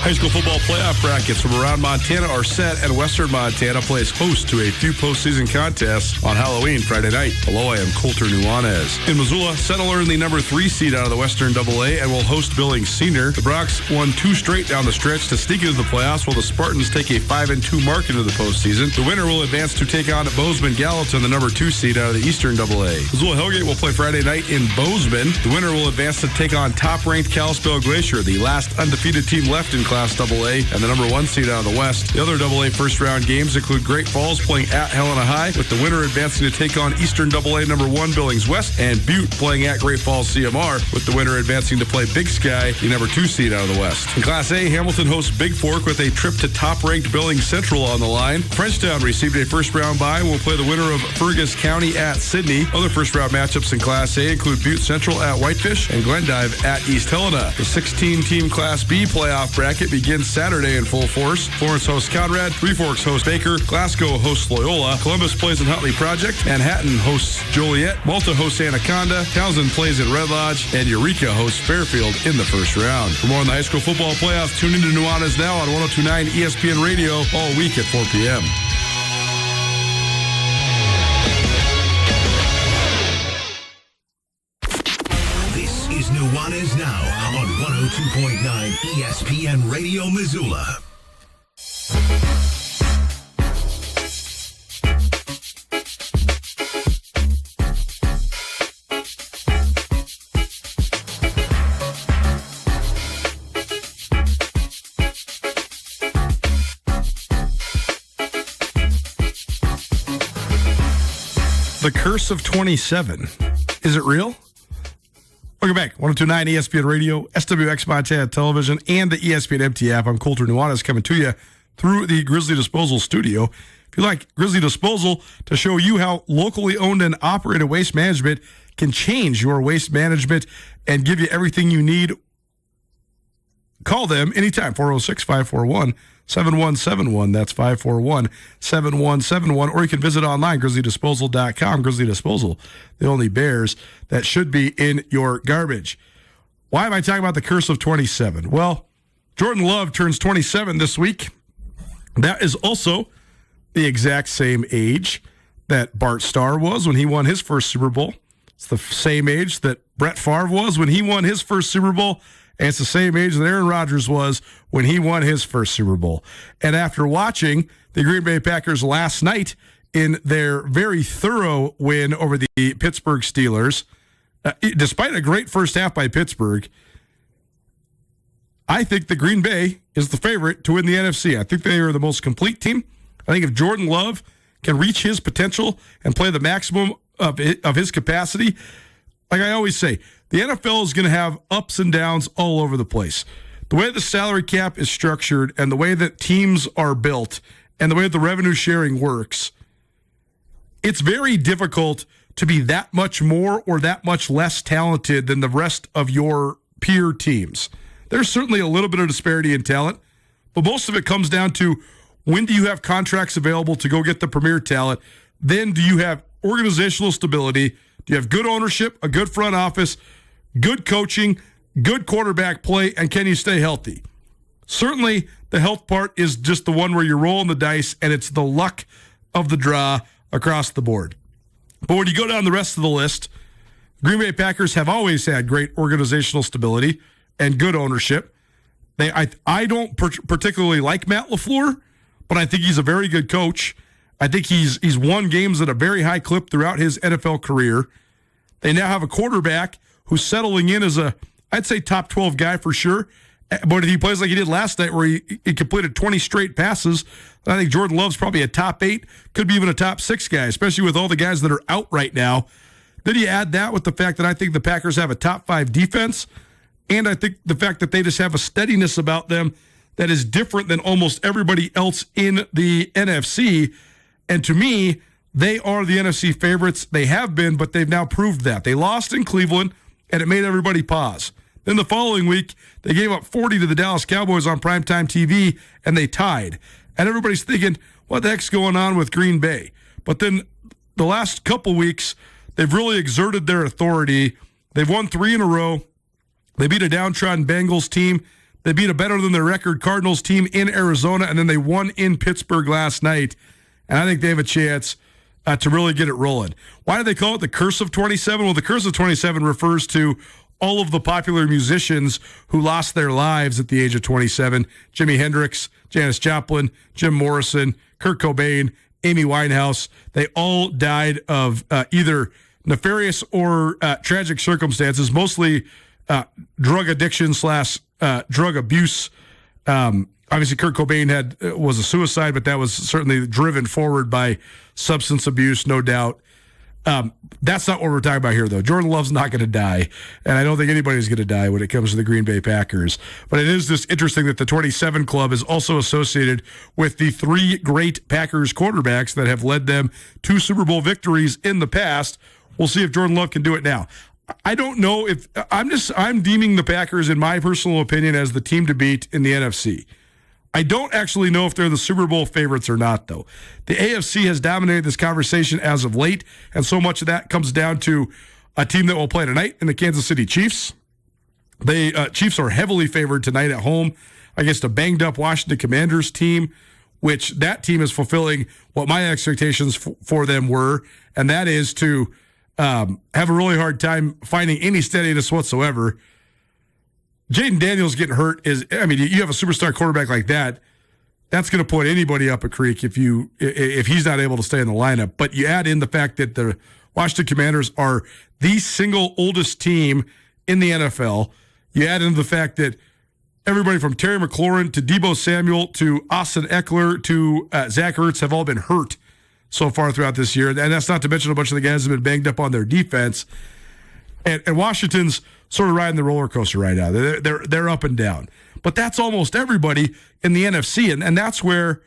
High school football playoff brackets from around Montana are set, and Western Montana plays host to a few postseason contests on Halloween Friday night. Hello, I am Coulter Nuanez. In Missoula, Settler earned the number 3 seed out of the Western AA and will host Billings Senior. The Brocs won 2 straight down the stretch to sneak into the playoffs, while the Spartans take a 5-2 mark into the postseason. The winner will advance to take on Bozeman Gallatin, the number 2 seed out of the Eastern AA. Missoula Hellgate will play Friday night in Bozeman. The winner will advance to take on top-ranked Kalispell Glacier, the last undefeated team left in Class AA and the number 1 seed out of the West. The other AA first-round games include Great Falls playing at Helena High, with the winner advancing to take on Eastern AA number 1 Billings West, and Butte playing at Great Falls CMR, with the winner advancing to play Big Sky, the number 2 seed out of the West. In Class A, Hamilton hosts Big Fork with a trip to top-ranked Billings Central on the line. Frenchtown received a first-round bye and will play the winner of Fergus County at Sydney. Other first-round matchups in Class A include Butte Central at Whitefish and Glendive at East Helena. The 16-team Class B playoff bracket begins Saturday in full force. Florence hosts Conrad, Three Forks hosts Baker, Glasgow hosts Loyola, Columbus plays in Huntley Project, Manhattan hosts Joliet, Malta hosts Anaconda, Townsend plays at Red Lodge, and Eureka hosts Fairfield in the first round. For more on the high school football playoffs, tune into Nuanez Now on 102.9 ESPN Radio all week at 4 p.m. This is Nuanez Now on 102.9 ESPN Radio Missoula. The curse of 27. Is it real? Welcome back. 102.9 ESPN Radio, SWX Montana Television, and the ESPN MT app. I'm Colter Nuanez coming to you through the Grizzly Disposal Studio. If you like Grizzly Disposal to show you how locally owned and operated waste management can change your waste management and give you everything you need, call them anytime, 406-541-7171. That's 541-7171. Or you can visit online, grizzlydisposal.com. Grizzly Disposal, the only bears that should be in your garbage. Why am I talking about the curse of 27? Well, Jordan Love turns 27 this week. That is also the exact same age that Bart Starr was when he won his first Super Bowl. It's the same age that Brett Favre was when he won his first Super Bowl. And it's the same age that Aaron Rodgers was when he won his first Super Bowl. And after watching the Green Bay Packers last night in their very thorough win over the Pittsburgh Steelers, despite a great first half by Pittsburgh, I think the Green Bay is the favorite to win the NFC. I think they are the most complete team. I think if Jordan Love can reach his potential and play the maximum of his capacity, like I always say, the NFL is going to have ups and downs all over the place. The way the salary cap is structured and the way that teams are built and the way the revenue sharing works, it's very difficult to be that much more or that much less talented than the rest of your peer teams. There's certainly a little bit of disparity in talent, but most of it comes down to when do you have contracts available to go get the premier talent? Then do you have organizational stability? Do you have good ownership, a good front office, good coaching, good quarterback play, and can you stay healthy? Certainly, the health part is just the one where you're rolling the dice, and it's the luck of the draw across the board. But when you go down the rest of the list, Green Bay Packers have always had great organizational stability and good ownership. I don't particularly like Matt LaFleur, but I think he's a very good coach. I think he's won games at a very high clip throughout his NFL career. They now have a quarterback who's settling in as I'd say top 12 guy for sure. But if he plays like he did last night where he completed 20 straight passes, I think Jordan Love's probably a top 8, could be even a top 6 guy, especially with all the guys that are out right now. Then you add that with the fact that I think the Packers have a top 5 defense, and I think the fact that they just have a steadiness about them that is different than almost everybody else in the NFC. And to me, they are the NFC favorites. They have been, but they've now proved that. They lost in Cleveland, and it made everybody pause. Then the following week, they gave up 40 to the Dallas Cowboys on primetime TV, and they tied. And everybody's thinking, what the heck's going on with Green Bay? But then the last couple weeks, they've really exerted their authority. They've won 3 in a row. They beat a downtrodden Bengals team. They beat a better-than-their-record Cardinals team in Arizona, and then they won in Pittsburgh last night. And I think they have a chance to really get it rolling. Why do they call it the Curse of 27? Well, the Curse of 27 refers to all of the popular musicians who lost their lives at the age of 27. Jimi Hendrix, Janis Joplin, Jim Morrison, Kurt Cobain, Amy Winehouse. They all died of either nefarious or tragic circumstances, mostly drug addiction / drug abuse. Obviously, Kurt Cobain was a suicide, but that was certainly driven forward by substance abuse, no doubt. That's not what we're talking about here, though. Jordan Love's not going to die, and I don't think anybody's going to die when it comes to the Green Bay Packers. But it is just interesting that the 27 club is also associated with the 3 great Packers quarterbacks that have led them to Super Bowl victories in the past. We'll see if Jordan Love can do it now. I don't know if I'm deeming the Packers, in my personal opinion, as the team to beat in the NFC. I don't actually know if they're the Super Bowl favorites or not, though. The AFC has dominated this conversation as of late, and so much of that comes down to a team that will play tonight in the Kansas City Chiefs. The Chiefs are heavily favored tonight at home against a banged-up Washington Commanders team, which that team is fulfilling what my expectations for them were, and that is to have a really hard time finding any steadiness whatsoever. Jaden Daniels getting hurt you have a superstar quarterback like that, that's going to put anybody up a creek if he's not able to stay in the lineup. But you add in the fact that the Washington Commanders are the single oldest team in the NFL. You add in the fact that everybody from Terry McLaurin to Deebo Samuel to Austin Eckler to Zach Ertz have all been hurt so far throughout this year. And that's not to mention a bunch of the guys have been banged up on their defense. And Washington's sort of riding the roller coaster right now. They're up and down. But that's almost everybody in the NFC. And that's where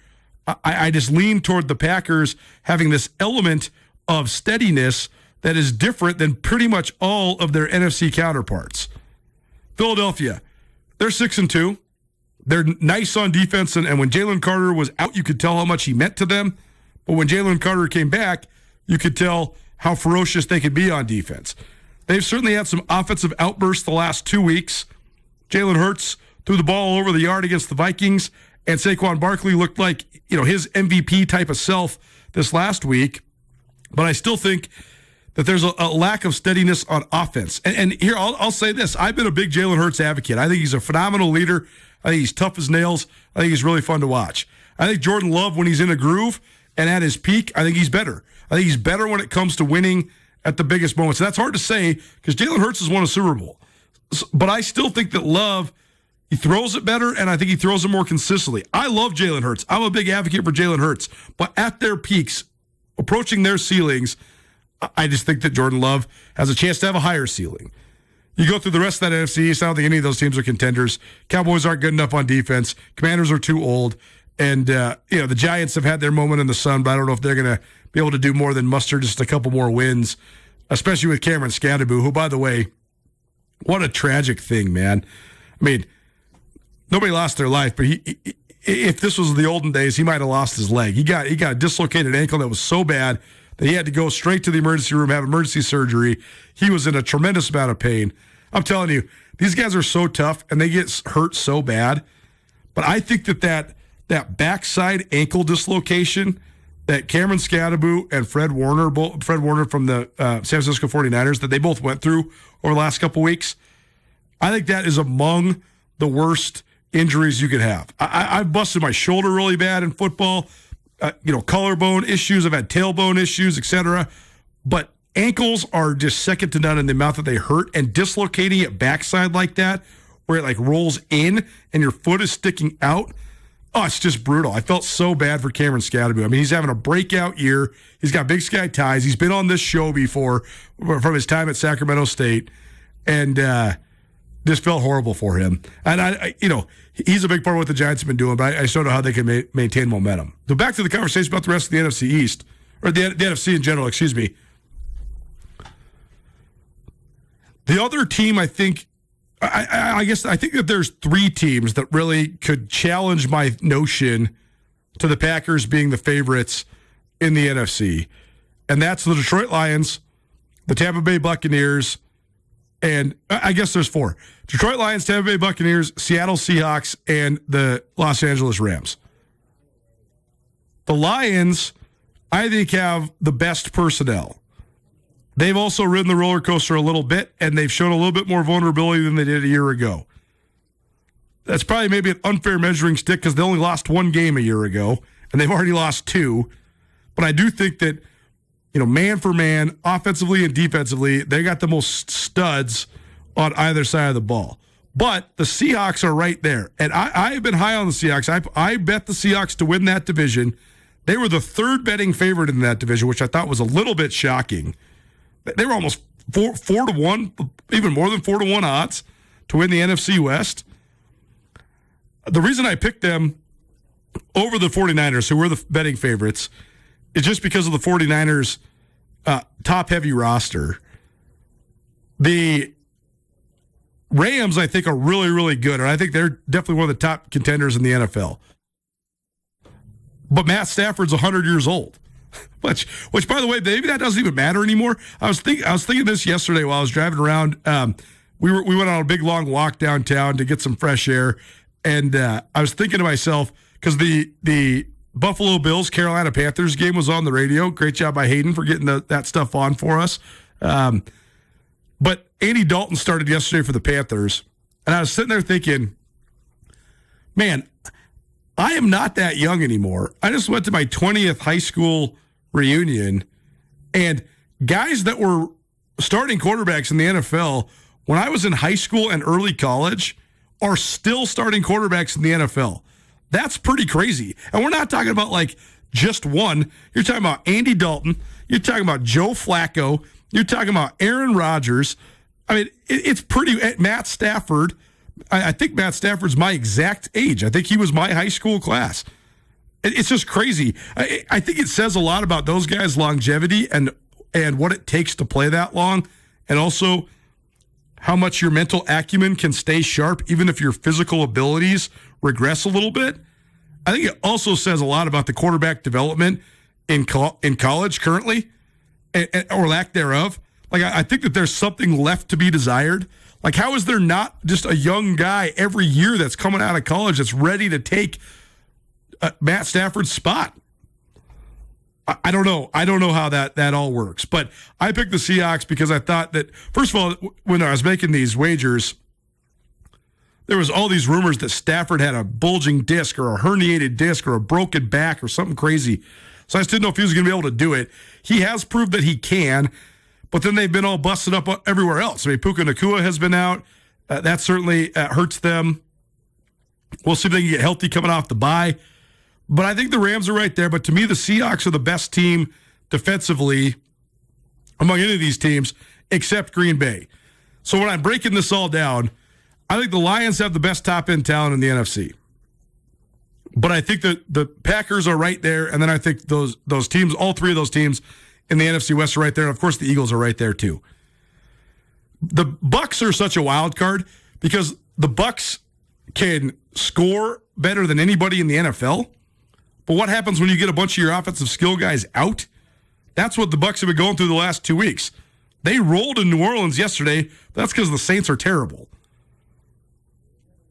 I just lean toward the Packers having this element of steadiness that is different than pretty much all of their NFC counterparts. Philadelphia, they're 6-2. They're nice on defense, and when Jalen Carter was out, you could tell how much he meant to them. But when Jalen Carter came back, you could tell how ferocious they could be on defense. They've certainly had some offensive outbursts the last 2 weeks. Jalen Hurts threw the ball all over the yard against the Vikings, and Saquon Barkley looked like, his MVP type of self this last week. But I still think that there's a lack of steadiness on offense. And here, I'll say this. I've been a big Jalen Hurts advocate. I think he's a phenomenal leader. I think he's tough as nails. I think he's really fun to watch. I think Jordan Love, when he's in a groove and at his peak, I think he's better. I think he's better when it comes to winning at the biggest moments. And that's hard to say because Jalen Hurts has won a Super Bowl. But I still think that Love, he throws it better, and I think he throws it more consistently. I love Jalen Hurts. I'm a big advocate for Jalen Hurts. But at their peaks, approaching their ceilings, I just think that Jordan Love has a chance to have a higher ceiling. You go through the rest of that NFC East, I don't think any of those teams are contenders. Cowboys aren't good enough on defense. Commanders are too old. And, the Giants have had their moment in the sun, but I don't know if they're going to be able to do more than muster just a couple more wins, especially with Cameron Scadaboo, who, by the way, what a tragic thing, man. I mean, nobody lost their life, but if this was the olden days, he might have lost his leg. He got a dislocated ankle that was so bad that he had to go straight to the emergency room, have emergency surgery. He was in a tremendous amount of pain. I'm telling you, these guys are so tough, and they get hurt so bad. But I think that backside ankle dislocation that Cameron Scadaboo and Fred Warner from the San Francisco 49ers, that they both went through over the last couple weeks, I think that is among the worst injuries you could have. I've busted my shoulder really bad in football. Collarbone issues. I've had tailbone issues, etc. But ankles are just second to none in the amount that they hurt, and dislocating it backside like that, where it like rolls in and your foot is sticking out. Oh, it's just brutal. I felt so bad for Cameron Scadaboo. I mean, he's having a breakout year. He's got Big Sky ties. He's been on this show before from his time at Sacramento State, and this felt horrible for him. And he's a big part of what the Giants have been doing, but I just don't know how they can maintain momentum. So back to the conversation about the rest of the NFC East, or the NFC in general, excuse me. The other team, I think, I think that there's three teams that really could challenge my notion to the Packers being the favorites in the NFC. And that's the Detroit Lions, the Tampa Bay Buccaneers, and I guess there's four. Detroit Lions, Tampa Bay Buccaneers, Seattle Seahawks, and the Los Angeles Rams. The Lions, I think, have the best personnel. They've also ridden the roller coaster a little bit, and they've shown a little bit more vulnerability than they did a year ago. That's probably maybe an unfair measuring stick because they only lost one game a year ago, and they've already lost two. But I do think that, man for man, offensively and defensively, they got the most studs on either side of the ball. But the Seahawks are right there. And I have been high on the Seahawks. I bet the Seahawks to win that division. They were the third betting favorite in that division, which I thought was a little bit shocking. They were almost 4-1, even more than 4-1 odds to win the NFC West. The reason I picked them over the 49ers, who were the betting favorites, is just because of the 49ers' top-heavy roster. The Rams, I think, are really, really good, and I think they're definitely one of the top contenders in the NFL. But Matt Stafford's 100 years old. Which, by the way, maybe that doesn't even matter anymore. I was thinking this yesterday while I was driving around. We went on a big long walk downtown to get some fresh air, and I was thinking to myself, because the Buffalo Bills Carolina Panthers game was on the radio. Great job by Hayden for getting that stuff on for us. But Andy Dalton started yesterday for the Panthers, and I was sitting there thinking, man, I am not that young anymore. I just went to my 20th high school reunion, and guys that were starting quarterbacks in the NFL when I was in high school and early college are still starting quarterbacks in the NFL. That's pretty crazy. And we're not talking about like just one. You're talking about Andy Dalton. You're talking about Joe Flacco. You're talking about Aaron Rodgers. I mean, it's pretty. Matt Stafford. I think Matt Stafford's my exact age. I think he was my high school class. It's just crazy. I think it says a lot about those guys' longevity and what it takes to play that long, and also how much your mental acumen can stay sharp even if your physical abilities regress a little bit. I think it also says a lot about the quarterback development in college currently, or lack thereof. Like, I think that there's something left to be desired. Like, how is there not just a young guy every year that's coming out of college that's ready to take Matt Stafford's spot? I don't know. I don't know how that all works. But I picked the Seahawks because I thought that, first of all, when I was making these wagers, there was all these rumors that Stafford had a bulging disc or a herniated disc or a broken back or something crazy. So I just didn't know if he was going to be able to do it. He has proved that he can, but then they've been all busted up everywhere else. I mean, Puka Nacua has been out. That certainly hurts them. We'll see if they can get healthy coming off the bye. But I think the Rams are right there. But to me, the Seahawks are the best team defensively among any of these teams except Green Bay. So when I'm breaking this all down, I think the Lions have the best top-end talent in the NFC. But I think that the Packers are right there, and then I think those teams, all three of those teams in the NFC West are right there, and of course the Eagles are right there too. The Bucs are such a wild card because the Bucs can score better than anybody in the NFL. But what happens when you get a bunch of your offensive skill guys out? That's what the Bucs have been going through the last 2 weeks. They rolled in New Orleans yesterday, but that's because the Saints are terrible.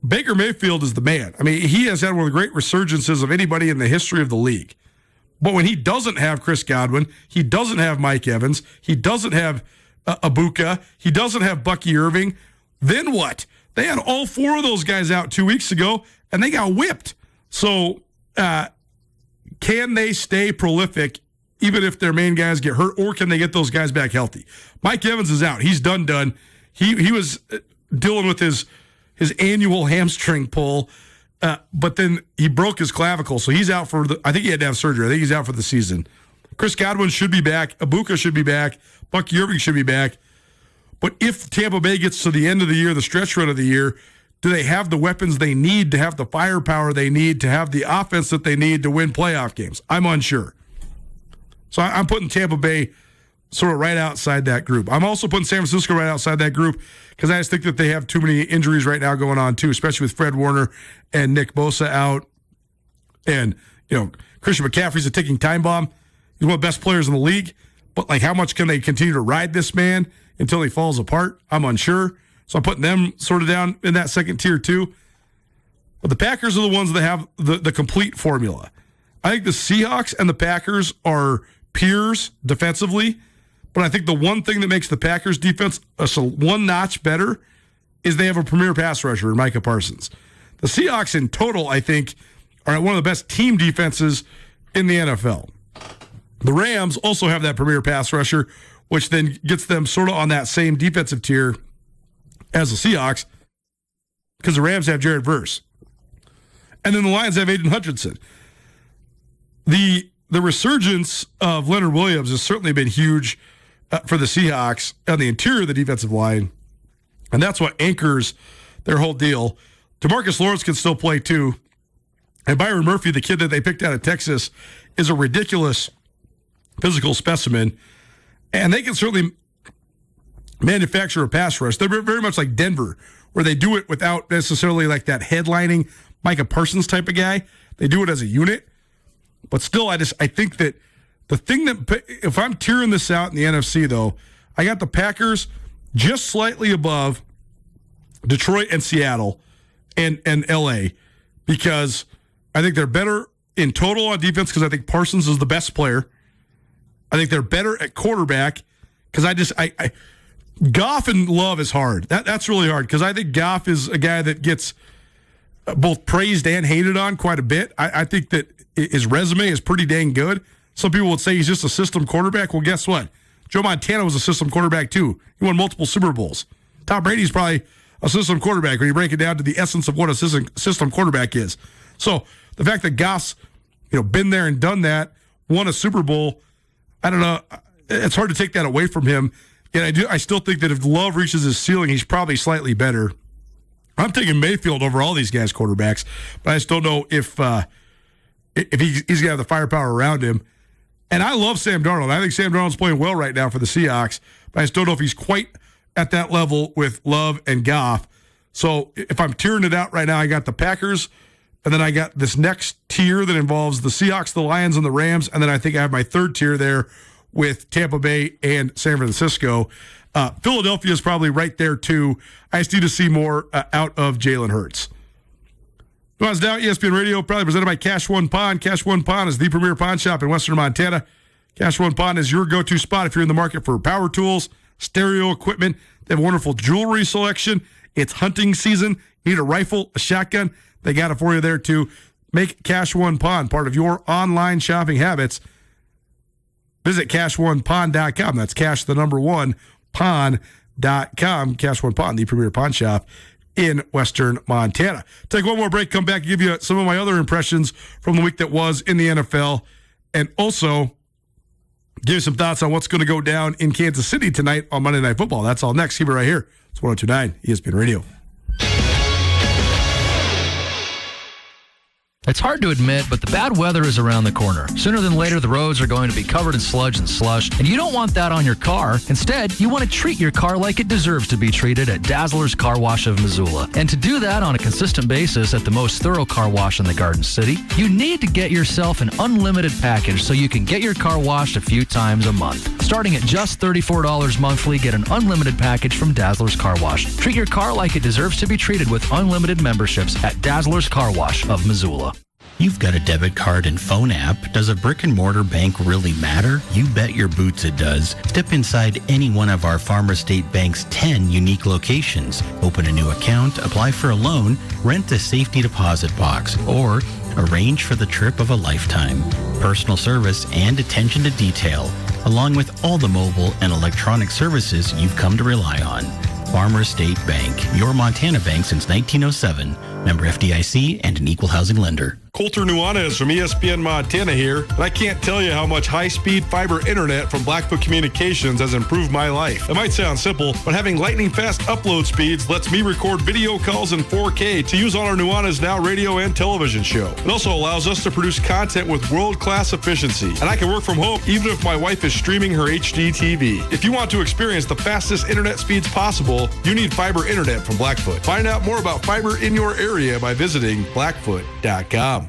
Baker Mayfield is the man. I mean, he has had one of the great resurgences of anybody in the history of the league. But when he doesn't have Chris Godwin, he doesn't have Mike Evans, he doesn't have Ibuka, he doesn't have Bucky Irving, then what? They had all four of those guys out 2 weeks ago, and they got whipped. So can they stay prolific even if their main guys get hurt, or can they get those guys back healthy? Mike Evans is out. He's done. He was dealing with his annual hamstring pull, but then he broke his clavicle, so he's out for I think he had to have surgery. I think he's out for the season. Chris Godwin should be back. Ibuka should be back. Bucky Irving should be back. But if Tampa Bay gets to the end of the year, the stretch run of the year, do they have the weapons they need to have the firepower they need to have the offense that they need to win playoff games? I'm unsure. So I'm putting Tampa Bay sort of right outside that group. I'm also putting San Francisco right outside that group because I just think that they have too many injuries right now going on too, especially with Fred Warner and Nick Bosa out. And, Christian McCaffrey's a ticking time bomb. He's one of the best players in the league. But, how much can they continue to ride this man until he falls apart? I'm unsure. So I'm putting them sort of down in that second tier too. But the Packers are the ones that have the complete formula. I think the Seahawks and the Packers are peers defensively. But I think the one thing that makes the Packers defense one notch better is they have a premier pass rusher in Micah Parsons. The Seahawks in total, I think, are one of the best team defenses in the NFL. The Rams also have that premier pass rusher, which then gets them sort of on that same defensive tier as the Seahawks because the Rams have Jared Verse. And then the Lions have Aiden Hutchinson. The resurgence of Leonard Williams has certainly been huge for the Seahawks on the interior of the defensive line, and that's what anchors their whole deal. DeMarcus Lawrence can still play too, and Byron Murphy, the kid that they picked out of Texas, is a ridiculous physical specimen, and they can certainly manufacture a pass rush. They're very much like Denver, where they do it without necessarily like that headlining Micah Parsons type of guy. They do it as a unit, but still, I think that the thing that, if I'm tearing this out in the NFC, though, I got the Packers just slightly above Detroit and Seattle and L.A. because I think they're better in total on defense because I think Parsons is the best player. I think they're better at quarterback because I Goff and Love is hard. That's really hard because I think Goff is a guy that gets both praised and hated on quite a bit. I think that his resume is pretty dang good. Some people would say he's just a system quarterback. Well, guess what? Joe Montana was a system quarterback too. He won multiple Super Bowls. Tom Brady's probably a system quarterback when you break it down to the essence of what a system quarterback is. So the fact that Goff's been there and done that, won a Super Bowl. I don't know. It's hard to take that away from him. And I still think that if Love reaches his ceiling, he's probably slightly better. I'm taking Mayfield over all these guys' quarterbacks, but I just don't know if he's going to have the firepower around him. And I love Sam Darnold. I think Sam Darnold's playing well right now for the Seahawks, but I just don't know if he's quite at that level with Love and Goff. So if I'm tearing it out right now, I got the Packers, and then I got this next tier that involves the Seahawks, the Lions, and the Rams, and then I think I have my third tier there with Tampa Bay and San Francisco. Philadelphia is probably right there, too. I just need to see more out of Jalen Hurts. Nuanez Now, ESPN Radio, proudly presented by Cash One Pawn. Cash One Pawn is the premier pawn shop in Western Montana. Cash One Pawn is your go-to spot if you're in the market for power tools, stereo equipment. They have a wonderful jewelry selection. It's hunting season. You need a rifle, a shotgun. They got it for you there, too. Make Cash One Pawn part of your online shopping habits. Visit cash1pawn.com. That's cash, the number one, pawn.com. Cash One Pawn, the premier pawn shop in Western Montana. Take one more break, come back and give you some of my other impressions from the week that was in the NFL, and also give you some thoughts on what's going to go down in Kansas City tonight on Monday Night Football. That's all next. Keep it right here. It's 102.9 ESPN Radio. It's hard to admit, but the bad weather is around the corner. Sooner than later, the roads are going to be covered in sludge and slush, and you don't want that on your car. Instead, you want to treat your car like it deserves to be treated at Dazzler's Car Wash of Missoula. And to do that on a consistent basis at the most thorough car wash in the Garden City, you need to get yourself an unlimited package so you can get your car washed a few times a month. Starting at just $34 monthly, get an unlimited package from Dazzler's Car Wash. Treat your car like it deserves to be treated with unlimited memberships at Dazzler's Car Wash of Missoula. You've got a debit card and phone app. Does a brick and mortar bank really matter? You bet your boots it does. Step inside any one of our Farmer State Bank's 10 unique locations. Open a new account, apply for a loan, rent a safety deposit box, or arrange for the trip of a lifetime. Personal service and attention to detail, along with all the mobile and electronic services you've come to rely on. Farmer State Bank, your Montana bank since 1907. Member FDIC and an equal housing lender. Colter Nuanez from ESPN Montana here, and I can't tell you how much high-speed fiber internet from Blackfoot Communications has improved my life. It might sound simple, but having lightning-fast upload speeds lets me record video calls in 4K to use on our Nuanez Now radio and television show. It also allows us to produce content with world-class efficiency, and I can work from home even if my wife is streaming her HD TV. If you want to experience the fastest internet speeds possible, you need fiber internet from Blackfoot. Find out more about fiber in your area by visiting blackfoot.com.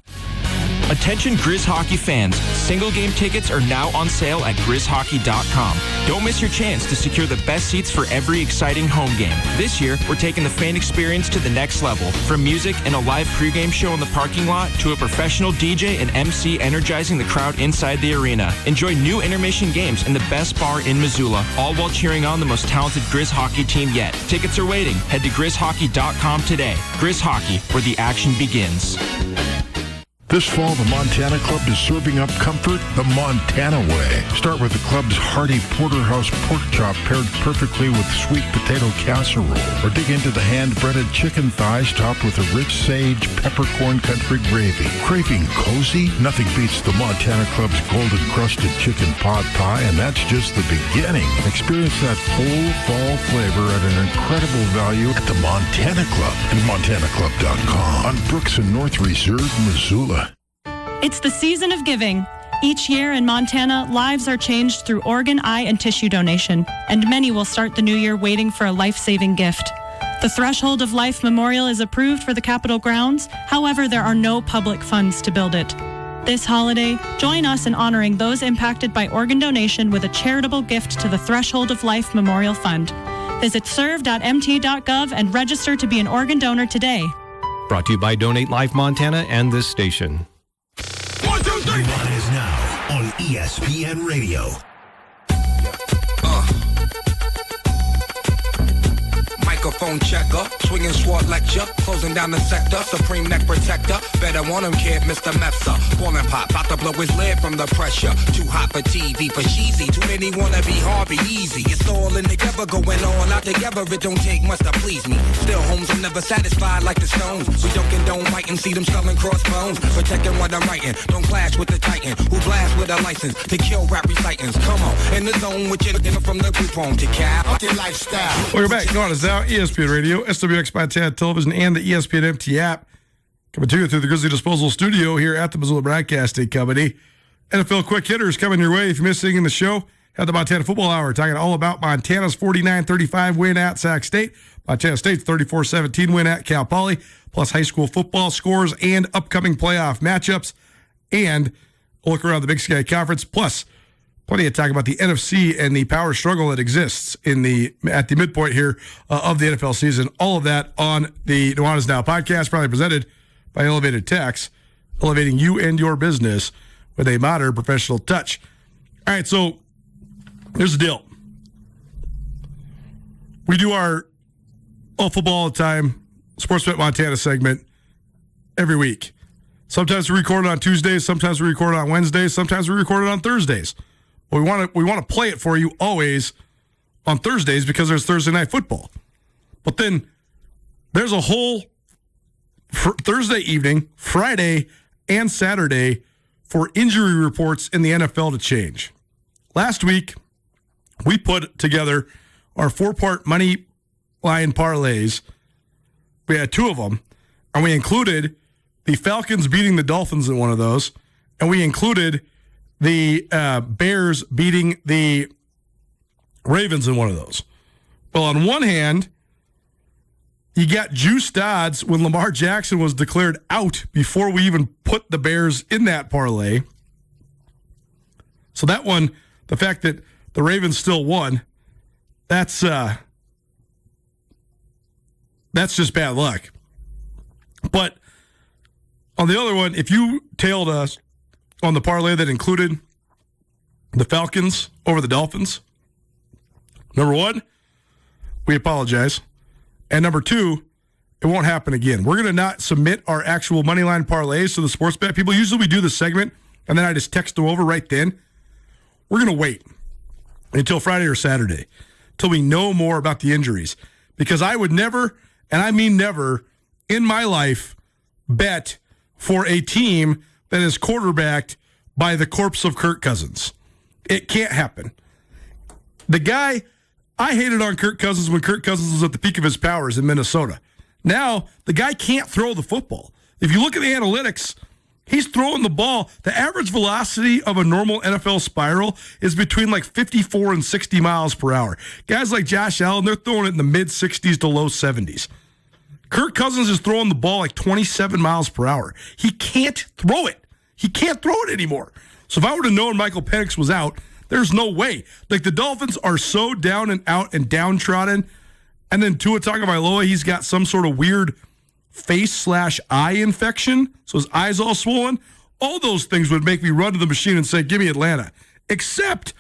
Attention Grizz hockey fans, single game tickets are now on sale at grizzhockey.com. Don't miss your chance to secure the best seats for every exciting home game. This year, we're taking the fan experience to the next level. From music and a live pregame show in the parking lot to a professional DJ and MC energizing the crowd inside the arena. Enjoy new intermission games in the best bar in Missoula, all while cheering on the most talented Grizz hockey team yet. Tickets are waiting. Head to grizzhockey.com today. Grizz Hockey, where the action begins. This fall, the Montana Club is serving up comfort the Montana way. Start with the club's hearty porterhouse pork chop paired perfectly with sweet potato casserole. Or dig into the hand-breaded chicken thighs topped with a rich sage peppercorn country gravy. Craving cozy? Nothing beats the Montana Club's golden crusted chicken pot pie, and that's just the beginning. Experience that full fall flavor at an incredible value at the Montana Club and MontanaClub.com on Brooks and North Reserve, Missoula. It's the season of giving. Each year in Montana, lives are changed through organ, eye, and tissue donation, and many will start the new year waiting for a life-saving gift. The Threshold of Life Memorial is approved for the Capitol grounds. However, there are no public funds to build it. This holiday, join us in honoring those impacted by organ donation with a charitable gift to the Threshold of Life Memorial Fund. Visit serve.mt.gov and register to be an organ donor today. Brought to you by Donate Life Montana and this station. Nuanez Now on ESPN Radio. Mike microphone checker, swinging sword lecture, closing down the sector, supreme neck protector. Better want him, kid, Mr. Mepsa. Ballin' pop, about to blow his lid from the pressure. Too hot for TV, for cheesy. Too many wanna be Harvey Easy. It's all in together, going all out together. It don't take much to please me. Still, homes are never satisfied like the Stones. We don't condone fighting, see them selling crossbones. Protecting what I'm writing, don't clash with the Titan who blast with a license to kill rap recitants. Come on, in the zone with your dinner from the group home to Cal. Up your lifestyle. Welcome back. Nuanez Now, ESPN Radio, SWX Montana Television, and the ESPN MT app. Coming to you through the Grizzly Disposal Studio here at the Missoula Broadcasting Company. NFL quick hitters coming your way. If you're missing in the show, have the Montana Football Hour talking all about Montana's 49-35 win at Sac State, Montana State's 34-17 win at Cal Poly, plus high school football scores and upcoming playoff matchups, and a look around the Big Sky Conference, plus plenty of talk about the NFC and the power struggle that exists at the midpoint here of the NFL season. All of that on the Nuanez Now podcast, probably presented by Elevated Tax, elevating you and your business with a modern professional touch. All right, so here's the deal. We do our all football all the time Sportsbet Montana segment every week. Sometimes we record it on Tuesdays, sometimes we record it on Wednesdays, sometimes we record it on Thursdays. But we want to play it for you always on Thursdays because there's Thursday night football. But then there's a whole Thursday evening, Friday, and Saturday for injury reports in the NFL to change. Last week, we put together our 4-part money line parlays. We had 2 of them, and we included the Falcons beating the Dolphins in one of those, and we included the Bears beating the Ravens in one of those. Well, on one hand, you got juiced odds when Lamar Jackson was declared out before we even put the Bears in that parlay. So that one, the fact that the Ravens still won, that's just bad luck. But on the other one, if you tailed us on the parlay that included the Falcons over the Dolphins, number 1, we apologize. And number 2, it won't happen again. We're going to not submit our actual moneyline parlays to the sports bet people. Usually we do the segment, and then I just text them over right then. We're going to wait until Friday or Saturday till we know more about the injuries. Because I would never, and I mean never, in my life, bet for a team that is quarterbacked by the corpse of Kirk Cousins. It can't happen. The guy, I hated on Kirk Cousins when Kirk Cousins was at the peak of his powers in Minnesota. Now, the guy can't throw the football. If you look at the analytics, he's throwing the ball. The average velocity of a normal NFL spiral is between like 54 and 60 miles per hour. Guys like Josh Allen, they're throwing it in the mid-60s to low 70s. Kirk Cousins is throwing the ball like 27 miles per hour. He can't throw it. He can't throw it anymore. So if I would have known Michael Penix was out, there's no way. Like, the Dolphins are so down and out and downtrodden. And then Tua Tagovailoa, he's got some sort of weird face/eye infection. So his eye's all swollen. All those things would make me run to the machine and say, give me Atlanta. Except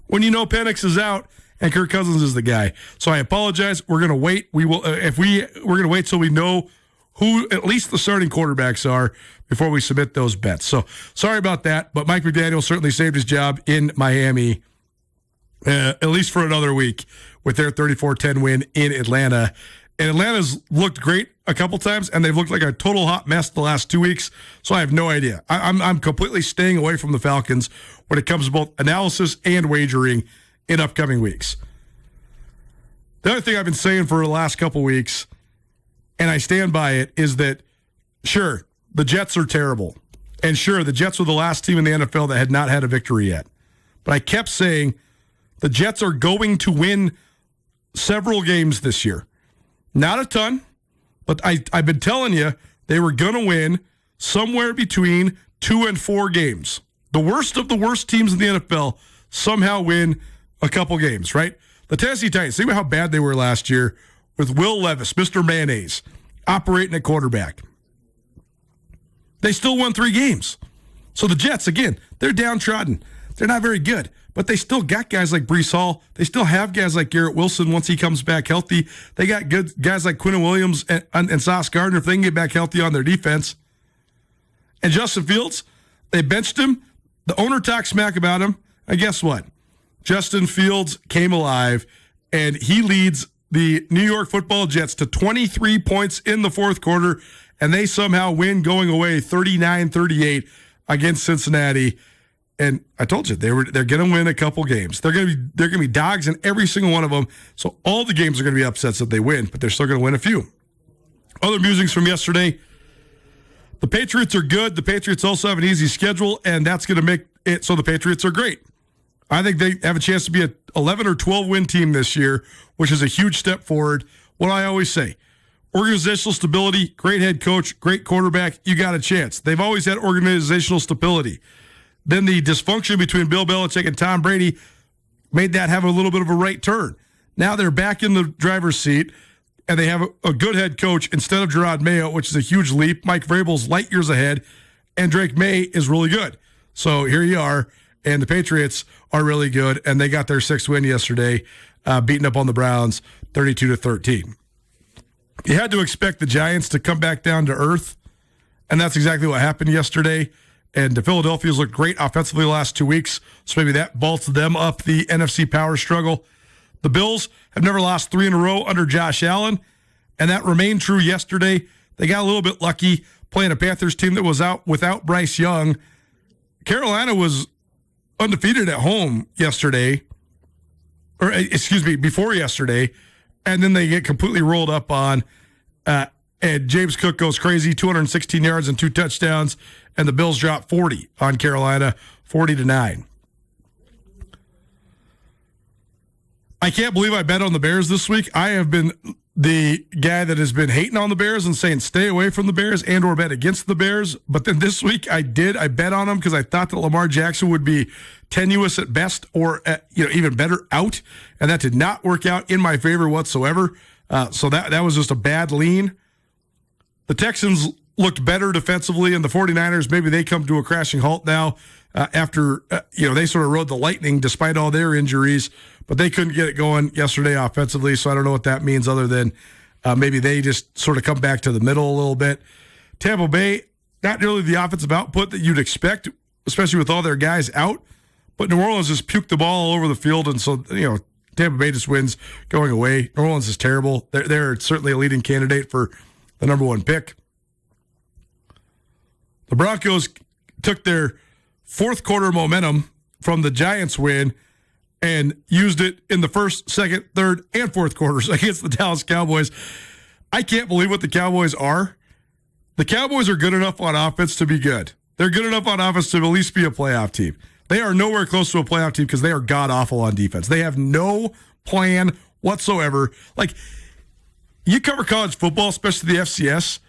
when you know Penix is out and Kirk Cousins is the guy. So I apologize. We're going to wait. We're going to wait till we know who at least the starting quarterbacks are before we submit those bets. So sorry about that, but Mike McDaniel certainly saved his job in Miami, at least for another week, with their 34-10 win in Atlanta. And Atlanta's looked great a couple times, and they've looked like a total hot mess the last 2 weeks. So I have no idea. I'm completely staying away from the Falcons when it comes to both analysis and wagering in upcoming weeks. The other thing I've been saying for the last couple weeks, and I stand by it, is that, sure, the Jets are terrible. And sure, the Jets were the last team in the NFL that had not had a victory yet. But I kept saying the Jets are going to win several games this year. Not a ton, but I've been telling you they were going to win somewhere between 2 and 4 games. The worst of the worst teams in the NFL somehow win a couple games, right? The Tennessee Titans, think about how bad they were last year with Will Levis, Mr. Mayonnaise, operating at quarterback. They still won 3 games. So the Jets, again, they're downtrodden. They're not very good. but they still got guys like Breece Hall. They still have guys like Garrett Wilson once he comes back healthy. They got good guys like Quinnen Williams and Sauce Gardner if they can get back healthy on their defense. And Justin Fields, they benched him. The owner talked smack about him. And guess what? Justin Fields came alive, and he leads the New York Football Jets to 23 points in the fourth quarter, and they somehow win going away 39-38 against Cincinnati. And I told you they're going to win a couple games. They're going to be dogs in every single one of them. So all the games are going to be upsets if they win, but they're still going to win a few. Other musings from yesterday. The Patriots are good. The Patriots also have an easy schedule, and that's going to make it so the Patriots are great. I think they have a chance to be an 11 or 12 win team this year, which is a huge step forward. What I always say, organizational stability, great head coach, great quarterback, you got a chance. They've always had organizational stability. Then the dysfunction between Bill Belichick and Tom Brady made that have a little bit of a right turn. Now they're back in the driver's seat, and they have a good head coach instead of Gerard Mayo, which is a huge leap. Mike Vrabel's light years ahead, and Drake May is really good. So here you are, and the Patriots are really good, and they got their 6th win yesterday, beating up on the Browns 32-13. You had to expect the Giants to come back down to earth, and that's exactly what happened yesterday. And the Philadelphia's looked great offensively the last 2 weeks, so maybe that vaults them up the NFC power struggle. The Bills have never lost 3 in a row under Josh Allen, and that remained true yesterday. They got a little bit lucky playing a Panthers team that was out without Bryce Young. Carolina was undefeated at home yesterday, before yesterday, and then they get completely rolled up on. And James Cook goes crazy, 216 yards and 2 touchdowns, and the Bills drop 40 on Carolina, 40-9. I can't believe I bet on the Bears this week. I have been the guy that has been hating on the Bears and saying stay away from the Bears and or bet against the Bears. But then this week I bet on them because I thought that Lamar Jackson would be tenuous at best or even better out, and that did not work out in my favor whatsoever. So that was just a bad lean. The Texans looked better defensively, and the 49ers, maybe they come to a crashing halt now after they sort of rode the lightning despite all their injuries, but they couldn't get it going yesterday offensively, so I don't know what that means other than maybe they just sort of come back to the middle a little bit. Tampa Bay, not really the offensive output that you'd expect, especially with all their guys out, but New Orleans just puked the ball all over the field, and so, Tampa Bay just wins going away. New Orleans is terrible. They're certainly a leading candidate for the number 1 pick. The Broncos took their fourth quarter momentum from the Giants win and used it in the first, second, third, and fourth quarters against the Dallas Cowboys. I can't believe what the Cowboys are. The Cowboys are good enough on offense to be good. They're good enough on offense to at least be a playoff team. They are nowhere close to a playoff team because they are god-awful on defense. They have no plan whatsoever. Like, you cover college football, especially the FCS,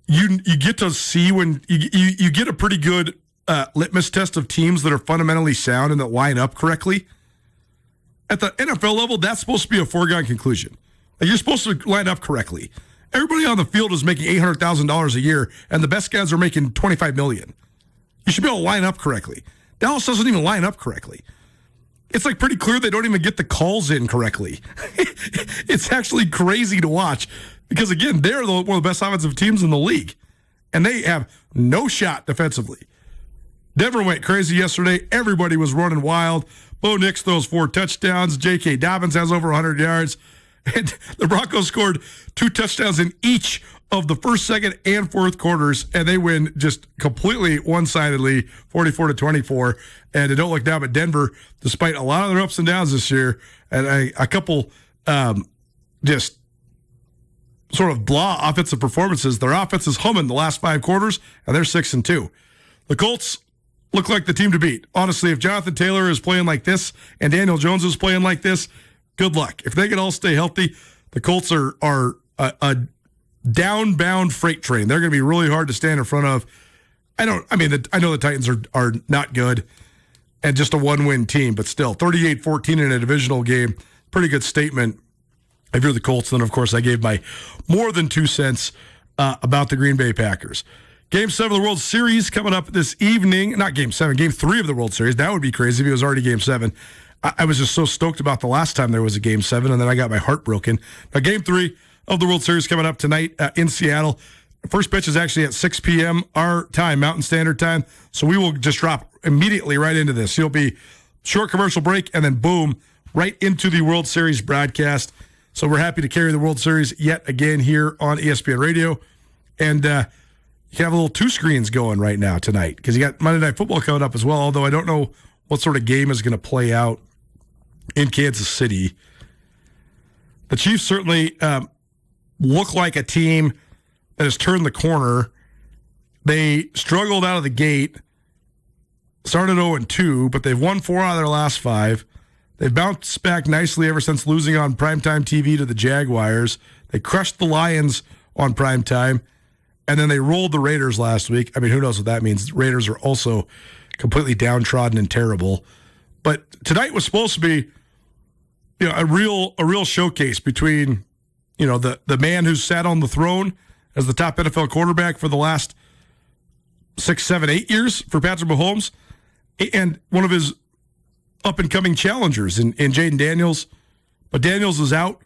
you get to see when you get a pretty good litmus test of teams that are fundamentally sound and that line up correctly. At the NFL level, that's supposed to be a foregone conclusion. Like, you're supposed to line up correctly. Everybody on the field is making $800,000 a year, and the best guys are making $25 million. You should be able to line up correctly. Dallas doesn't even line up correctly. It's like pretty clear they don't even get the calls in correctly. It's actually crazy to watch because, again, they're one of the best offensive teams in the league, and they have no shot defensively. Denver went crazy yesterday. Everybody was running wild. Bo Nix throws 4 touchdowns. J.K. Dobbins has over 100 yards. And the Broncos scored 2 touchdowns in each of the first, second, and fourth quarters, and they win just completely one-sidedly, 44-24. And they don't look down at Denver, despite a lot of their ups and downs this year, and a couple just sort of blah offensive performances. Their offense is humming the last 5 quarters, and they're 6-2. The Colts look like the team to beat. Honestly, if Jonathan Taylor is playing like this and Daniel Jones is playing like this, good luck. If they can all stay healthy, the Colts are a downbound freight train. They're going to be really hard to stand in front of. I know the Titans are not good and just a 1-win team, but still 38-14 in a divisional game. Pretty good statement if you're the Colts. Then, of course, I gave my more than 2 cents about the Green Bay Packers. Game 7 of the World Series coming up this evening. Not Game 7, Game 3 of the World Series. That would be crazy if it was already Game 7. I was just so stoked about the last time there was a Game 7, and then I got my heart broken. Now, Game 3 of the World Series coming up tonight in Seattle. First pitch is actually at 6 p.m. our time, Mountain Standard Time. So we will just drop immediately right into this. It'll be short commercial break, and then boom, right into the World Series broadcast. So we're happy to carry the World Series yet again here on ESPN Radio. And you have a little two screens going right now tonight because you got Monday Night Football coming up as well, although I don't know what sort of game is going to play out in Kansas City. The Chiefs certainly look like a team that has turned the corner. They struggled out of the gate, started 0-2, but they've won 4 out of their last 5. They've bounced back nicely ever since losing on primetime TV to the Jaguars. They crushed the Lions on primetime, and then they rolled the Raiders last week. I mean, who knows what that means? The Raiders are also completely downtrodden and terrible. But tonight was supposed to be, a real showcase between, the man who's sat on the throne as the top NFL quarterback for the last 6, 7, 8 years for Patrick Mahomes, and one of his up-and-coming challengers in Jaden Daniels. But Daniels is out,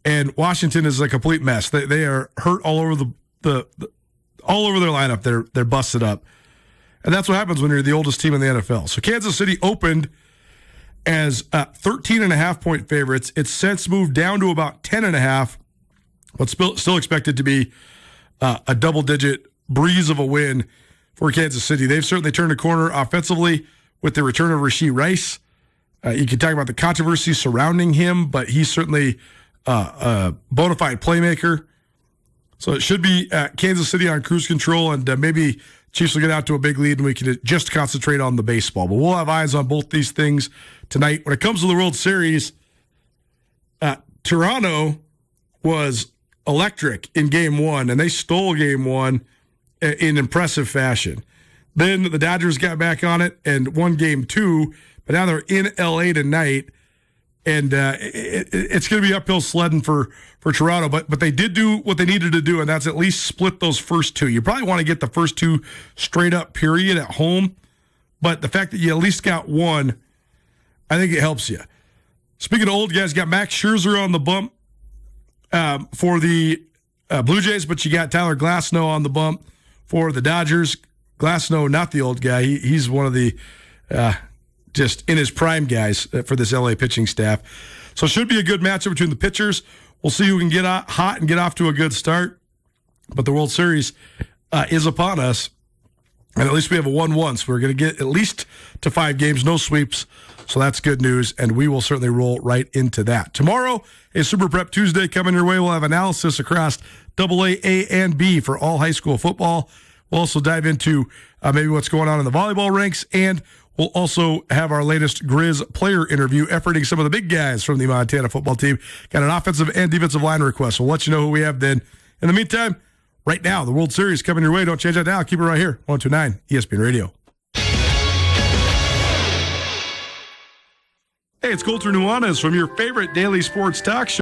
and Washington is a complete mess. They are hurt all over all over their lineup. They're busted up. And that's what happens when you're the oldest team in the NFL. So Kansas City opened as 13.5-point favorites. It's since moved down to about 10.5, but still expected to be a double-digit breeze of a win for Kansas City. They've certainly turned a corner offensively with the return of Rashee Rice. You can talk about the controversy surrounding him, but he's certainly a bona fide playmaker. So it should be Kansas City on cruise control, and maybe Chiefs will get out to a big lead, and we can just concentrate on the baseball. But we'll have eyes on both these things tonight. When it comes to the World Series, Toronto was electric in Game 1, and they stole Game 1 in impressive fashion. Then the Dodgers got back on it and won Game 2, but now they're in L.A. tonight, and it's going to be uphill sledding for Toronto. But they did do what they needed to do, and that's at least split those first 2. You probably want to get the first 2 straight up, period, at home, but the fact that you at least got 1, I think it helps you. Speaking of old guys, got Max Scherzer on the bump for the Blue Jays, but you got Tyler Glasnow on the bump for the Dodgers. Glasnow, not the old guy. He's one of the just in his prime guys for this LA pitching staff. So it should be a good matchup between the pitchers. We'll see who can get hot and get off to a good start. But the World Series is upon us, and at least we have a 1-1. So we're going to get at least to 5 games, no sweeps. So that's good news, and we will certainly roll right into that. Tomorrow, a Super Prep Tuesday coming your way. We'll have analysis across AA, A, and B for all high school football. We'll also dive into maybe what's going on in the volleyball ranks, and we'll also have our latest Grizz player interview, efforting some of the big guys from the Montana football team. Got an offensive and defensive line request. We'll let you know who we have then. In the meantime, right now, the World Series coming your way. Don't change that now. Keep it right here, 102.9 ESPN Radio. Hey, it's Colter Nuanez from your favorite daily sports talk show.